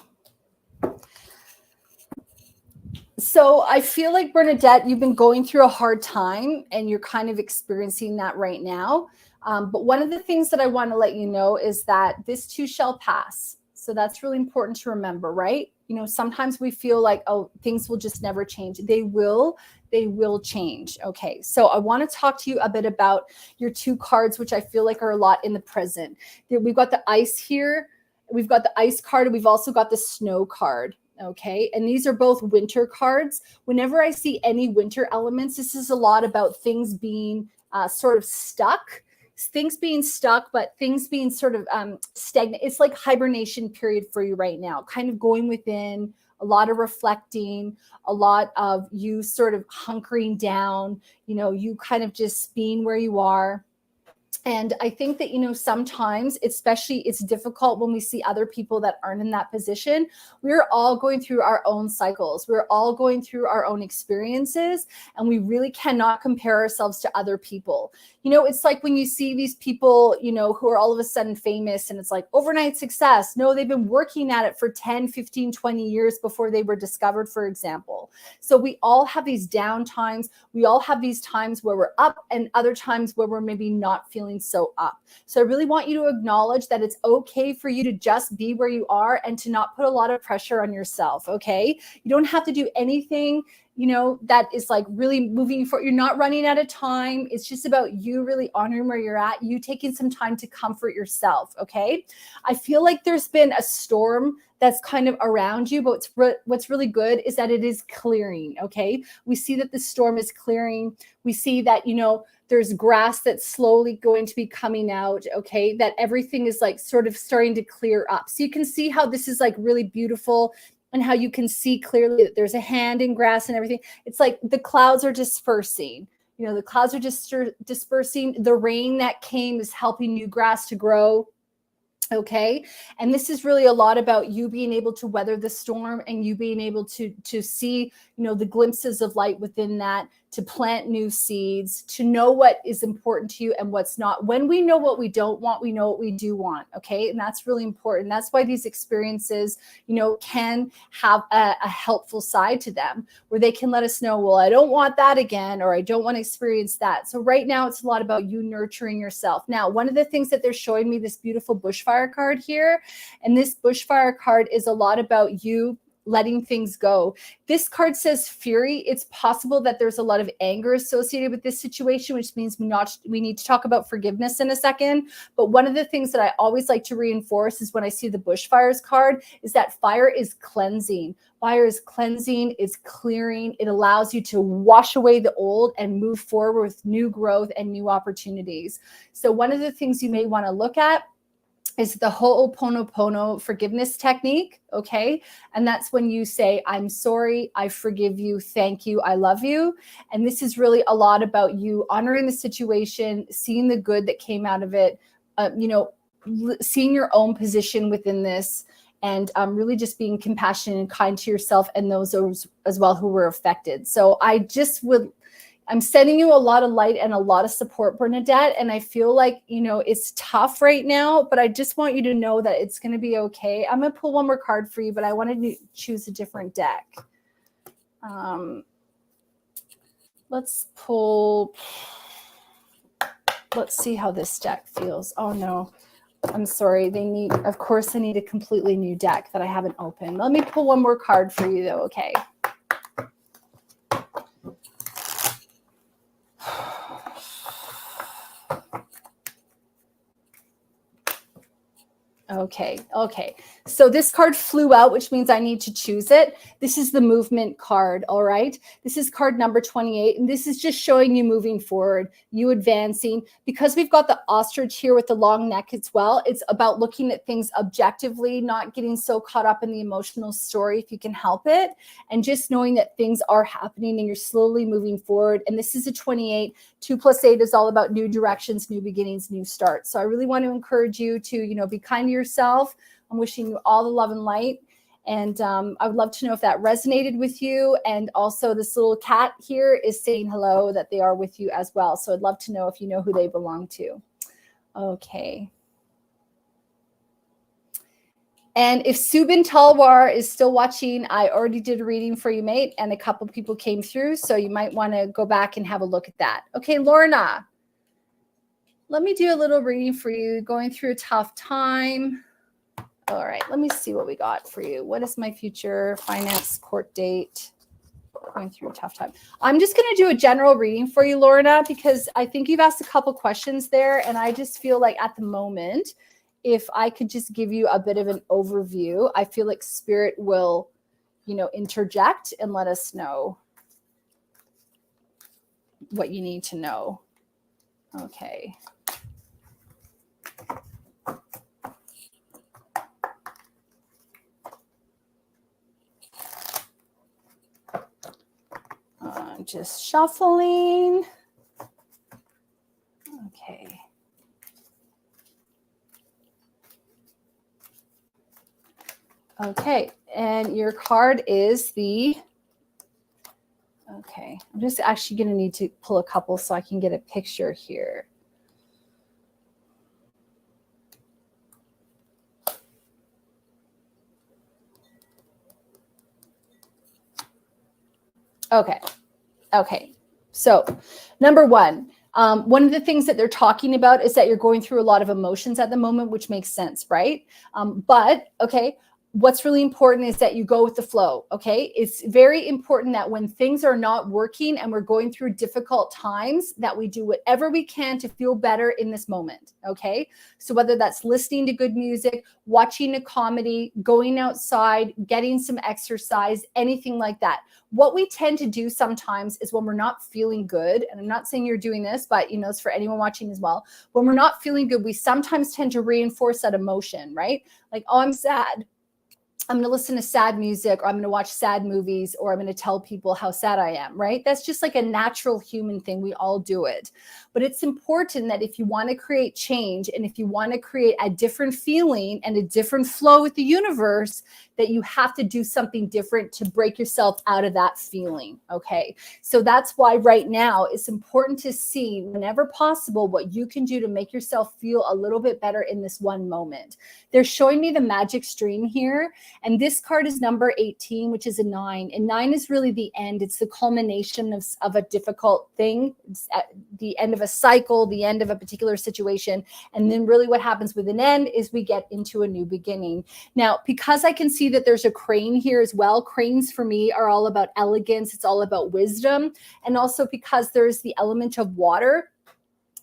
So I feel like, Bernadette, you've been going through a hard time and you're kind of experiencing that right now. But one of the things that I want to let you know is that this too shall pass. So that's really important to remember, right? You know, sometimes we feel like, oh, things will just never change. They will change. Okay. So I want to talk to you a bit about your two cards, which I feel like are a lot in the present. We've got the ice here. We've got the ice card, and we've also got the snow card. Okay. And these are both winter cards. Whenever I see any winter elements, this is a lot about things being sort of stuck, but things being sort of stagnant. It's like hibernation period for you right now, kind of going within, a lot of reflecting, a lot of you sort of hunkering down, you know, you kind of just being where you are. And I think that, you know, sometimes, especially it's difficult when we see other people that aren't in that position. We're all going through our own cycles. We're all going through our own experiences, and we really cannot compare ourselves to other people. You know, it's like when you see these people, you know, who are all of a sudden famous and it's like overnight success. No, they've been working at it for 10, 15, 20 years before they were discovered, for example. So we all have these down times. We all have these times where we're up and other times where we're maybe not feeling so up. So I really want you to acknowledge that it's okay for you to just be where you are and to not put a lot of pressure on yourself. Okay. You don't have to do anything, you know, that is like really moving you forward. You're not running out of time. It's just about you really honoring where you're at, you taking some time to comfort yourself. Okay. I feel like there's been a storm that's kind of around you, but what's really good is that it is clearing. Okay. We see that the storm is clearing. We see that, you know, there's grass that's slowly going to be coming out. Okay. That everything is like sort of starting to clear up. So you can see how this is like really beautiful and how you can see clearly that there's a hand in grass and everything. It's like the clouds are dispersing. You know, the clouds are just dispersing. The rain that came is helping new grass to grow. Okay. And this is really a lot about you being able to weather the storm and you being able to see, you know, the glimpses of light within that, to plant new seeds, to know what is important to you and what's not. When we know what we don't want, we know what we do want. Okay. And that's really important. That's why these experiences, you know, can have a helpful side to them where they can let us know, well, I don't want that again, or I don't want to experience that. So right now it's a lot about you nurturing yourself. Now, one of the things that they're showing me, this beautiful bushfire card here, and this bushfire card is a lot about you letting things go. This card says fury. It's possible that there's a lot of anger associated with this situation, which means we need to talk about forgiveness in a second. But one of the things that I always like to reinforce is when I see the bushfires card is that fire is cleansing. Fire is cleansing, it's clearing. It allows you to wash away the old and move forward with new growth and new opportunities. So one of the things you may want to look at is the Ho'oponopono forgiveness technique, okay? And that's when you say, I'm sorry, I forgive you, thank you, I love you. And this is really a lot about you honoring the situation, seeing the good that came out of it, you know, seeing your own position within this, and really just being compassionate and kind to yourself and those as well who were affected. So I'm sending you a lot of light and a lot of support, Bernadette. And I feel like, you know, it's tough right now, but I just want you to know that it's going to be okay. I'm going to pull one more card for you, but I wanted to choose a different deck. Let's see how this deck feels. Oh no, I'm sorry. Of course I need a completely new deck that I haven't opened. Let me pull one more card for you though. Okay. Okay. So this card flew out, which means I need to choose it. This is the movement card, all right? This is card number 28, and this is just showing you moving forward, you advancing. Because we've got the ostrich here with the long neck as well, it's about looking at things objectively, not getting so caught up in the emotional story if you can help it, and just knowing that things are happening and you're slowly moving forward. And this is a 28. 2 + 8 is all about new directions, new beginnings, new starts. So I really want to encourage you to, be kind to yourself. I'm wishing you all the love and light. And I would love to know if that resonated with you. And also this little cat here is saying hello, that they are with you as well. So I'd love to know if you know who they belong to. Okay. And if Subin Talwar is still watching, I already did a reading for you, mate. And a couple people came through. So you might want to go back and have a look at that. Okay, Lorna, let me do a little reading for you. Going through a tough time. All right, let me see what we got for you. What is my future finance court date? Going through a tough time. I'm just going to do a general reading for you, Lorna, because I think you've asked a couple questions there. And I just feel like at the moment, if I could just give you a bit of an overview, I feel like Spirit will, interject and let us know what you need to know. Okay. Just shuffling. Okay. Okay, and your card is the, okay, I'm just actually going to need to pull a couple so I can get a picture here. Okay. So number one of the things that they're talking about is that you're going through a lot of emotions at the moment, which makes sense, right? But what's really important is that you go with the flow, okay? It's very important that when things are not working and we're going through difficult times, that we do whatever we can to feel better in this moment, okay? So whether that's listening to good music, watching a comedy, going outside, getting some exercise, anything like that. What we tend to do sometimes is when we're not feeling good, and I'm not saying you're doing this, but it's for anyone watching as well. When we're not feeling good, we sometimes tend to reinforce that emotion, right? Like, oh, I'm sad. I'm going to listen to sad music, or I'm going to watch sad movies, or I'm going to tell people how sad I am, right? That's just like a natural human thing. We all do it. But it's important that if you want to create change and if you want to create a different feeling and a different flow with the universe, that you have to do something different to break yourself out of that feeling, okay? So that's why right now it's important to see whenever possible what you can do to make yourself feel a little bit better in this one moment. They're showing me the magic stream here, and this card is number 18, which is a 9, and 9 is really the end. It's the culmination of a difficult thing. It's at the end of a cycle, the end of a particular situation, and then really what happens with an end is we get into a new beginning. Now, because I can see that there's a crane here as well. Cranes for me are all about elegance. It's all about wisdom. And also because there's the element of water,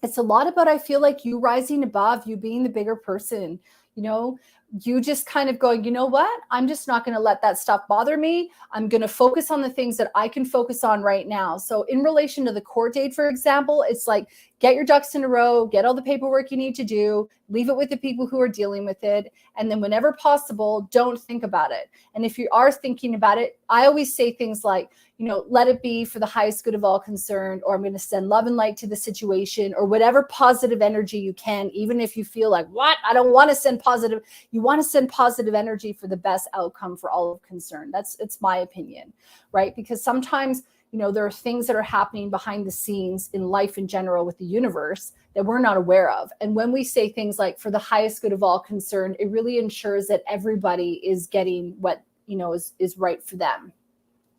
it's a lot about, I feel like, you rising above, you being the bigger person, you just kind of going, you know what? I'm just not going to let that stuff bother me. I'm going to focus on the things that I can focus on right now. So in relation to the court date, for example, it's like, get your ducks in a row, get all the paperwork you need to do, leave it with the people who are dealing with it. And then whenever possible, don't think about it. And if you are thinking about it, I always say things like, let it be for the highest good of all concerned, or I'm going to send love and light to the situation, or whatever positive energy you can, even if you feel like, what? I don't want to send positive. You want to send positive energy for the best outcome for all of concern. It's my opinion, right? Because sometimes, there are things that are happening behind the scenes in life in general with the universe that we're not aware of. And when we say things like for the highest good of all concerned, it really ensures that everybody is getting what, is right for them.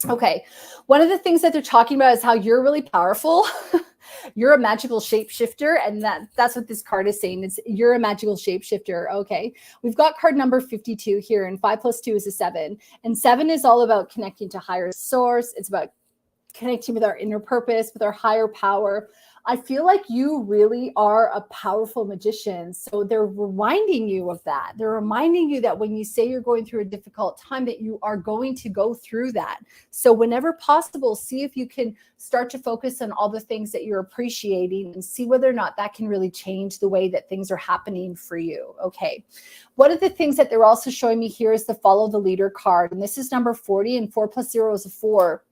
Okay. One of the things that they're talking about is how you're really powerful. You're a magical shapeshifter. And that's what this card is saying. You're a magical shapeshifter. Okay. We've got card number 52 here, and 5 + 2 is a 7. And 7 is all about connecting to higher source. It's about connecting with our inner purpose, with our higher power. I feel like you really are a powerful magician. So they're reminding you of that. They're reminding you that when you say you're going through a difficult time, that you are going to go through that. So whenever possible, see if you can start to focus on all the things that you're appreciating and see whether or not that can really change the way that things are happening for you. Okay. One of the things that they're also showing me here is the follow the leader card. And this is number 40, and 4 plus 0 is a 4.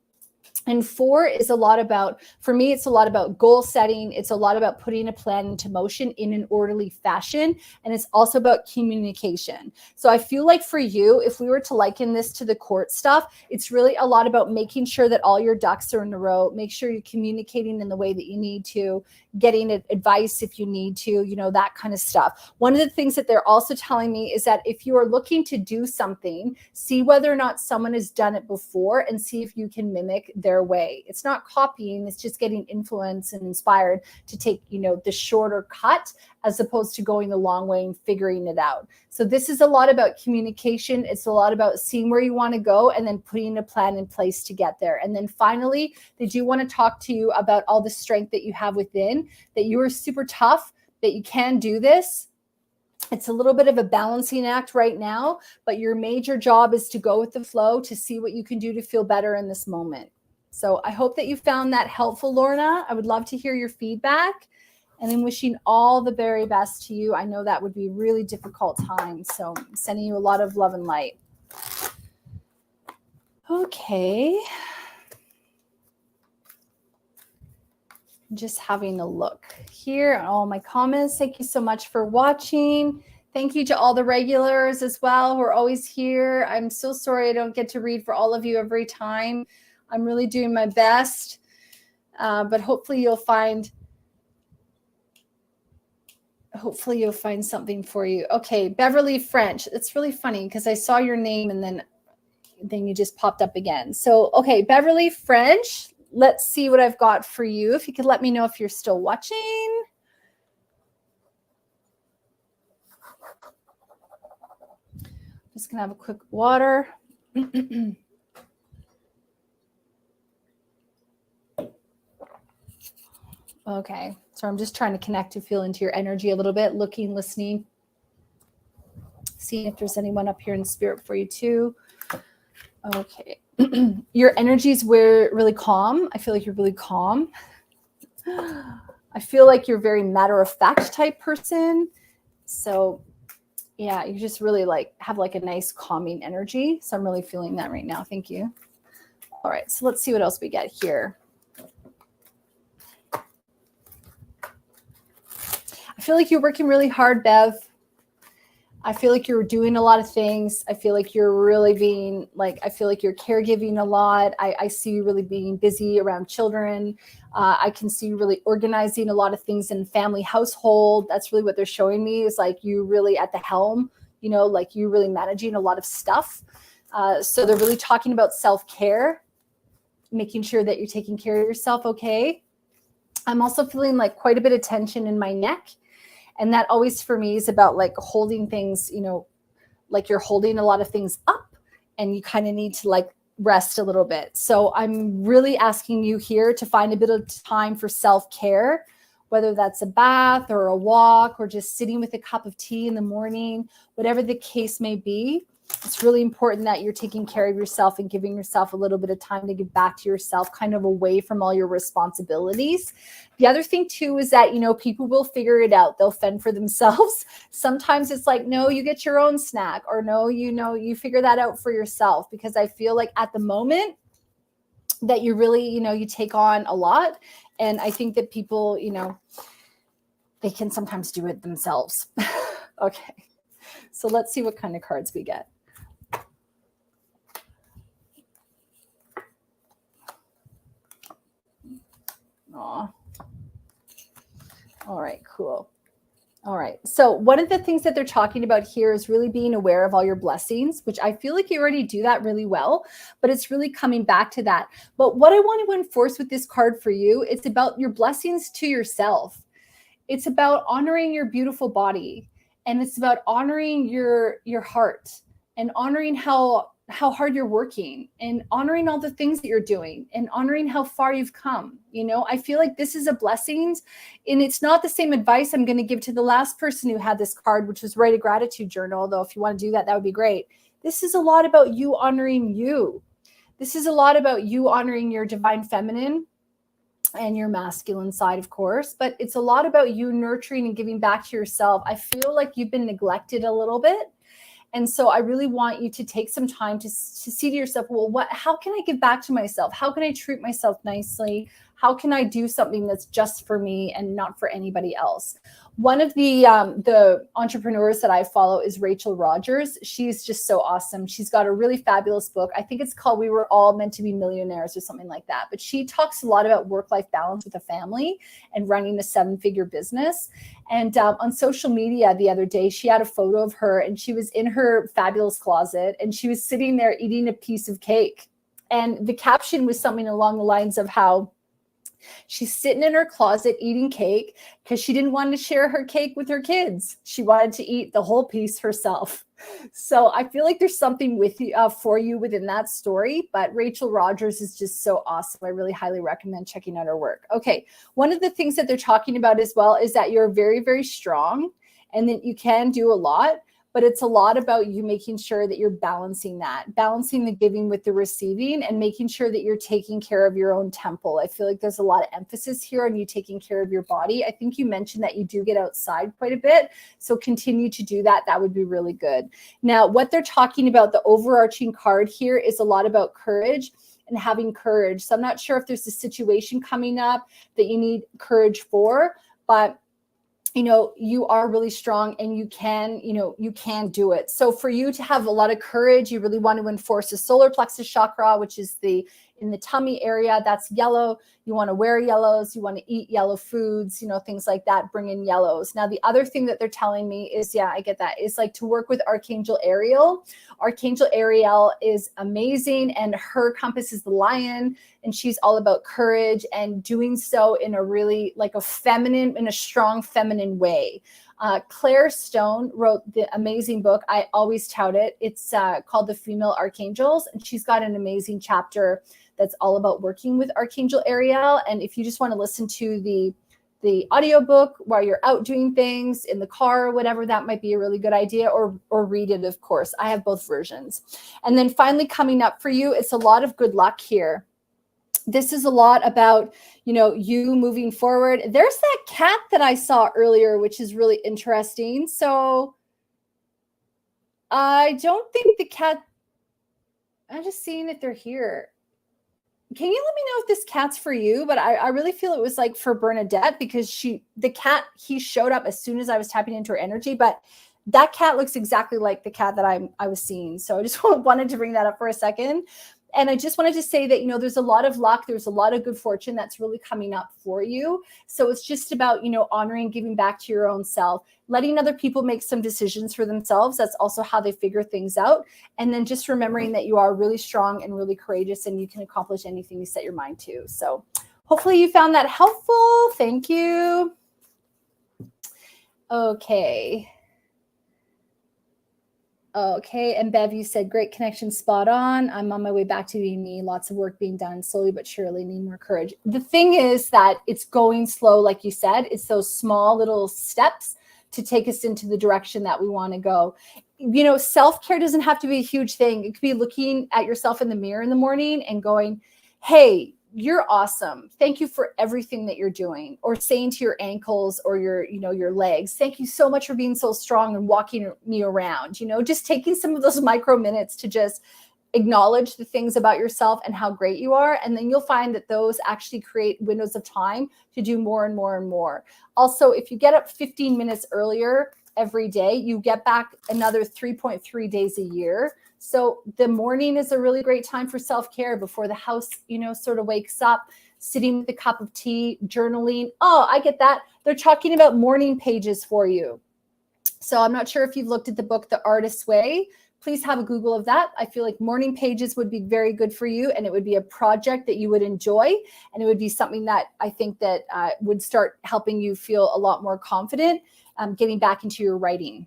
And 4 is a lot about, for me, it's a lot about goal setting. It's a lot about putting a plan into motion in an orderly fashion. And it's also about communication. So I feel like for you, if we were to liken this to the court stuff, it's really a lot about making sure that all your ducks are in a row. Make sure you're communicating in the way that you need to, getting advice if you need to, you know, that kind of stuff. One of the things that they're also telling me is that if you are looking to do something, see whether or not someone has done it before and see if you can mimic their way. It's not copying, it's just getting influenced and inspired to take, you know, the shorter cut as opposed to going the long way and figuring it out. So this is a lot about communication. It's a lot about seeing where you want to go and then putting a plan in place to get there. And then finally, they do want to talk to you about all the strength that you have within, that you are super tough, that you can do this. It's a little bit of a balancing act right now, but your major job is to go with the flow, to see what you can do to feel better in this moment. So I hope that you found that helpful, Lorna. I would love to hear your feedback. And I'm wishing all the very best to you. I know that would be a really difficult time. So I'm sending you a lot of love and light. Okay. I'm just having a look here at all my comments. Thank you so much for watching. Thank you to all the regulars as well who are always here. I'm so sorry I don't get to read for all of you every time. I'm really doing my best. But hopefully you'll find something for you. Okay, Beverly French. It's really funny because I saw your name and then you just popped up again. So, okay, Beverly French, let's see what I've got for you. If you could let me know if you're still watching. Just gonna have a quick water. Okay, so I'm just trying to connect to feel into your energy a little bit, looking, listening, seeing if there's anyone up here in spirit for you too. Okay, your energy is really calm. I feel like you're really calm. I feel like you're a very matter-of-fact type person. So yeah, you just really have a nice calming energy. So I'm really feeling that right now. Thank you. All right, so let's see what else we get here. I feel like you're working really hard, Bev. I feel like you're doing a lot of things. I feel like you're really being I feel like you're caregiving a lot. I see you really being busy around children. I can see you really organizing a lot of things in family household. That's really what they're showing me is you really at the helm, you know, you really managing a lot of stuff. So they're really talking about self-care, making sure that you're taking care of yourself. Okay. I'm also feeling quite a bit of tension in my neck. And that always for me is about holding things, you know, you're holding a lot of things up and you kind of need to rest a little bit. So I'm really asking you here to find a bit of time for self-care, whether that's a bath or a walk or just sitting with a cup of tea in the morning, whatever the case may be. It's really important that you're taking care of yourself and giving yourself a little bit of time to give back to yourself, kind of away from all your responsibilities. The other thing too is that, you know, people will figure it out. They'll fend for themselves. Sometimes it's no, you get your own snack, or no, you know, you figure that out for yourself, because I feel like at the moment that you really, you know, you take on a lot. And I think that people, you know, they can sometimes do it themselves. Okay. So let's see what kind of cards we get. Aw. All right, cool. All right. So one of the things that they're talking about here is really being aware of all your blessings, which I feel like you already do that really well, but it's really coming back to that. But what I want to enforce with this card for you, it's about your blessings to yourself. It's about honoring your beautiful body, and it's about honoring your heart and honoring how how hard you're working and honoring all the things that you're doing and honoring how far you've come. You know, I feel like this is a blessing, and it's not the same advice I'm going to give to the last person who had this card, which was write a gratitude journal. Though if you want to do that, that would be great. This is a lot about you honoring you. This is a lot about you honoring your divine feminine and your masculine side, of course, but it's a lot about you nurturing and giving back to yourself. I feel like you've been neglected a little bit. And so I really want you to take some time to see to yourself, well, how can I give back to myself? How can I treat myself nicely? How can I do something that's just for me and not for anybody else? One of the entrepreneurs that I follow is Rachel Rogers. She's just so awesome. She's got a really fabulous book. I think it's called We Were All Meant to Be Millionaires or something like that. But she talks a lot about work-life balance with a family and running a 7-figure business. And on social media the other day, she had a photo of her and she was in her fabulous closet and she was sitting there eating a piece of cake. And the caption was something along the lines of how she's sitting in her closet eating cake because she didn't want to share her cake with her kids. She wanted to eat the whole piece herself. So I feel like there's something with you for you within that story. But Rachel Rogers is just so awesome. I really highly recommend checking out her work. Okay, one of the things that they're talking about as well is that you're very, very strong and that you can do a lot. But it's a lot about you making sure that you're balancing the giving with the receiving, and making sure that you're taking care of your own temple. I feel like there's a lot of emphasis here on you taking care of your body. I think you mentioned that you do get outside quite a bit. So continue to do that. That would be really good. Now, what they're talking about, the overarching card here, is a lot about courage and having courage. So I'm not sure if there's a situation coming up that you need courage for, but you know, you are really strong and you can do it. So for you to have a lot of courage, you really want to enforce the solar plexus chakra, which is in the tummy area. That's yellow. You want to wear yellows. You want to eat yellow foods, things like that. Bring in yellows. Now, the other thing that they're telling me is, yeah, I get that, is like to work with Archangel Ariel. Archangel Ariel is amazing, and her compass is the lion, and she's all about courage and doing so in a really like a feminine, in a strong feminine way. Claire Stone wrote the amazing book. I always tout it. It's called The Female Archangels, and she's got an amazing chapter that's all about working with Archangel Ariel. And if you just want to listen to the audiobook while you're out doing things in the car or whatever, that might be a really good idea, or read it, of course. I have both versions. And then finally coming up for you, it's a lot of good luck here. This is a lot about, you moving forward. There's that cat that I saw earlier, which is really interesting. So I don't think the cat, I'm just seeing if they're here. Can you let me know if this cat's for you? But I really feel it was like for Bernadette, because he showed up as soon as I was tapping into her energy. But that cat looks exactly like the cat that I was seeing. So I just wanted to bring that up for a second. And I just wanted to say that, there's a lot of luck. There's a lot of good fortune that's really coming up for you. So it's just about, honoring, giving back to your own self, letting other people make some decisions for themselves. That's also how they figure things out. And then just remembering that you are really strong and really courageous, and you can accomplish anything you set your mind to. So hopefully you found that helpful. Thank you. Okay. Okay, and Bev, you said great connection, spot on. I'm on my way back to being me. Lots of work being done, slowly but surely. Need more courage. The thing is that it's going slow, like you said. It's those small little steps to take us into the direction that we want to go. Self-care doesn't have to be a huge thing. It could be looking at yourself in the mirror in the morning and going, hey, you're awesome. Thank you for everything that you're doing. Or saying to your ankles or your legs, thank you so much for being so strong and walking me around. Just taking some of those micro minutes to just acknowledge the things about yourself and how great you are. And then you'll find that those actually create windows of time to do more and more and more. Also, if you get up 15 minutes earlier every day, you get back another 3.3 days a year. So the morning is a really great time for self-care before the house, sort of wakes up, sitting with a cup of tea, journaling. Oh, I get that. They're talking about morning pages for you. So I'm not sure if you've looked at the book, The Artist's Way. Please have a Google of that. I feel like morning pages would be very good for you, and it would be a project that you would enjoy, and it would be something that I think that would start helping you feel a lot more confident getting back into your writing.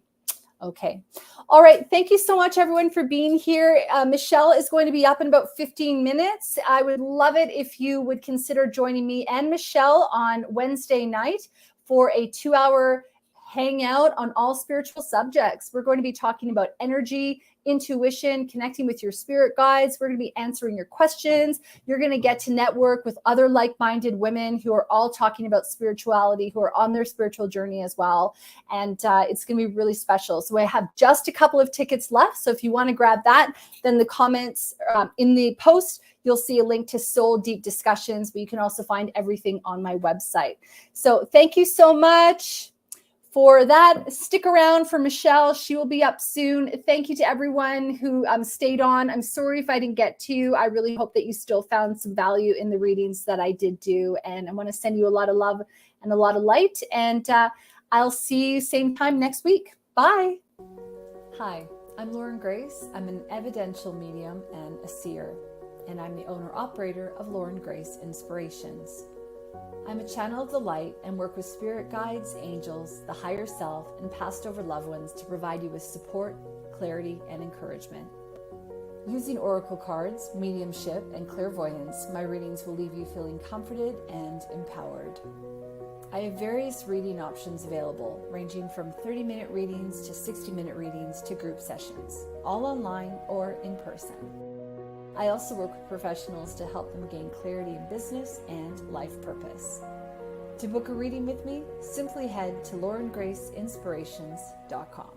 Okay. All right. Thank you so much, everyone, for being here. Michelle is going to be up in about 15 minutes. I would love it if you would consider joining me and Michelle on Wednesday night for a 2-hour hangout on all spiritual subjects. We're going to be talking about energy, intuition, connecting with your spirit guides. We're going to be answering your questions. You're going to get to network with other like-minded women who are all talking about spirituality, who are on their spiritual journey as well. And it's going to be really special. So I have just a couple of tickets left. So if you want to grab that, then the comments in the post, you'll see a link to Soul Deep Discussions, but you can also find everything on my website. So thank you so much for that. Stick around for Michelle. She will be up soon. Thank you to everyone who stayed on. I'm sorry if I didn't get to you. I really hope that you still found some value in the readings that I did do. And I want to send you a lot of love and a lot of light. And I'll see you same time next week. Bye. Hi, I'm Lauren Grace. I'm an evidential medium and a seer, and I'm the owner-operator of Lauren Grace Inspirations. I'm a channel of the light and work with spirit guides, angels, the higher self, and passed over loved ones to provide you with support, clarity, and encouragement. Using oracle cards, mediumship, and clairvoyance, my readings will leave you feeling comforted and empowered. I have various reading options available, ranging from 30-minute readings to 60-minute readings to group sessions, all online or in person. I also work with professionals to help them gain clarity in business and life purpose. To book a reading with me, simply head to laurengraceinspirations.com.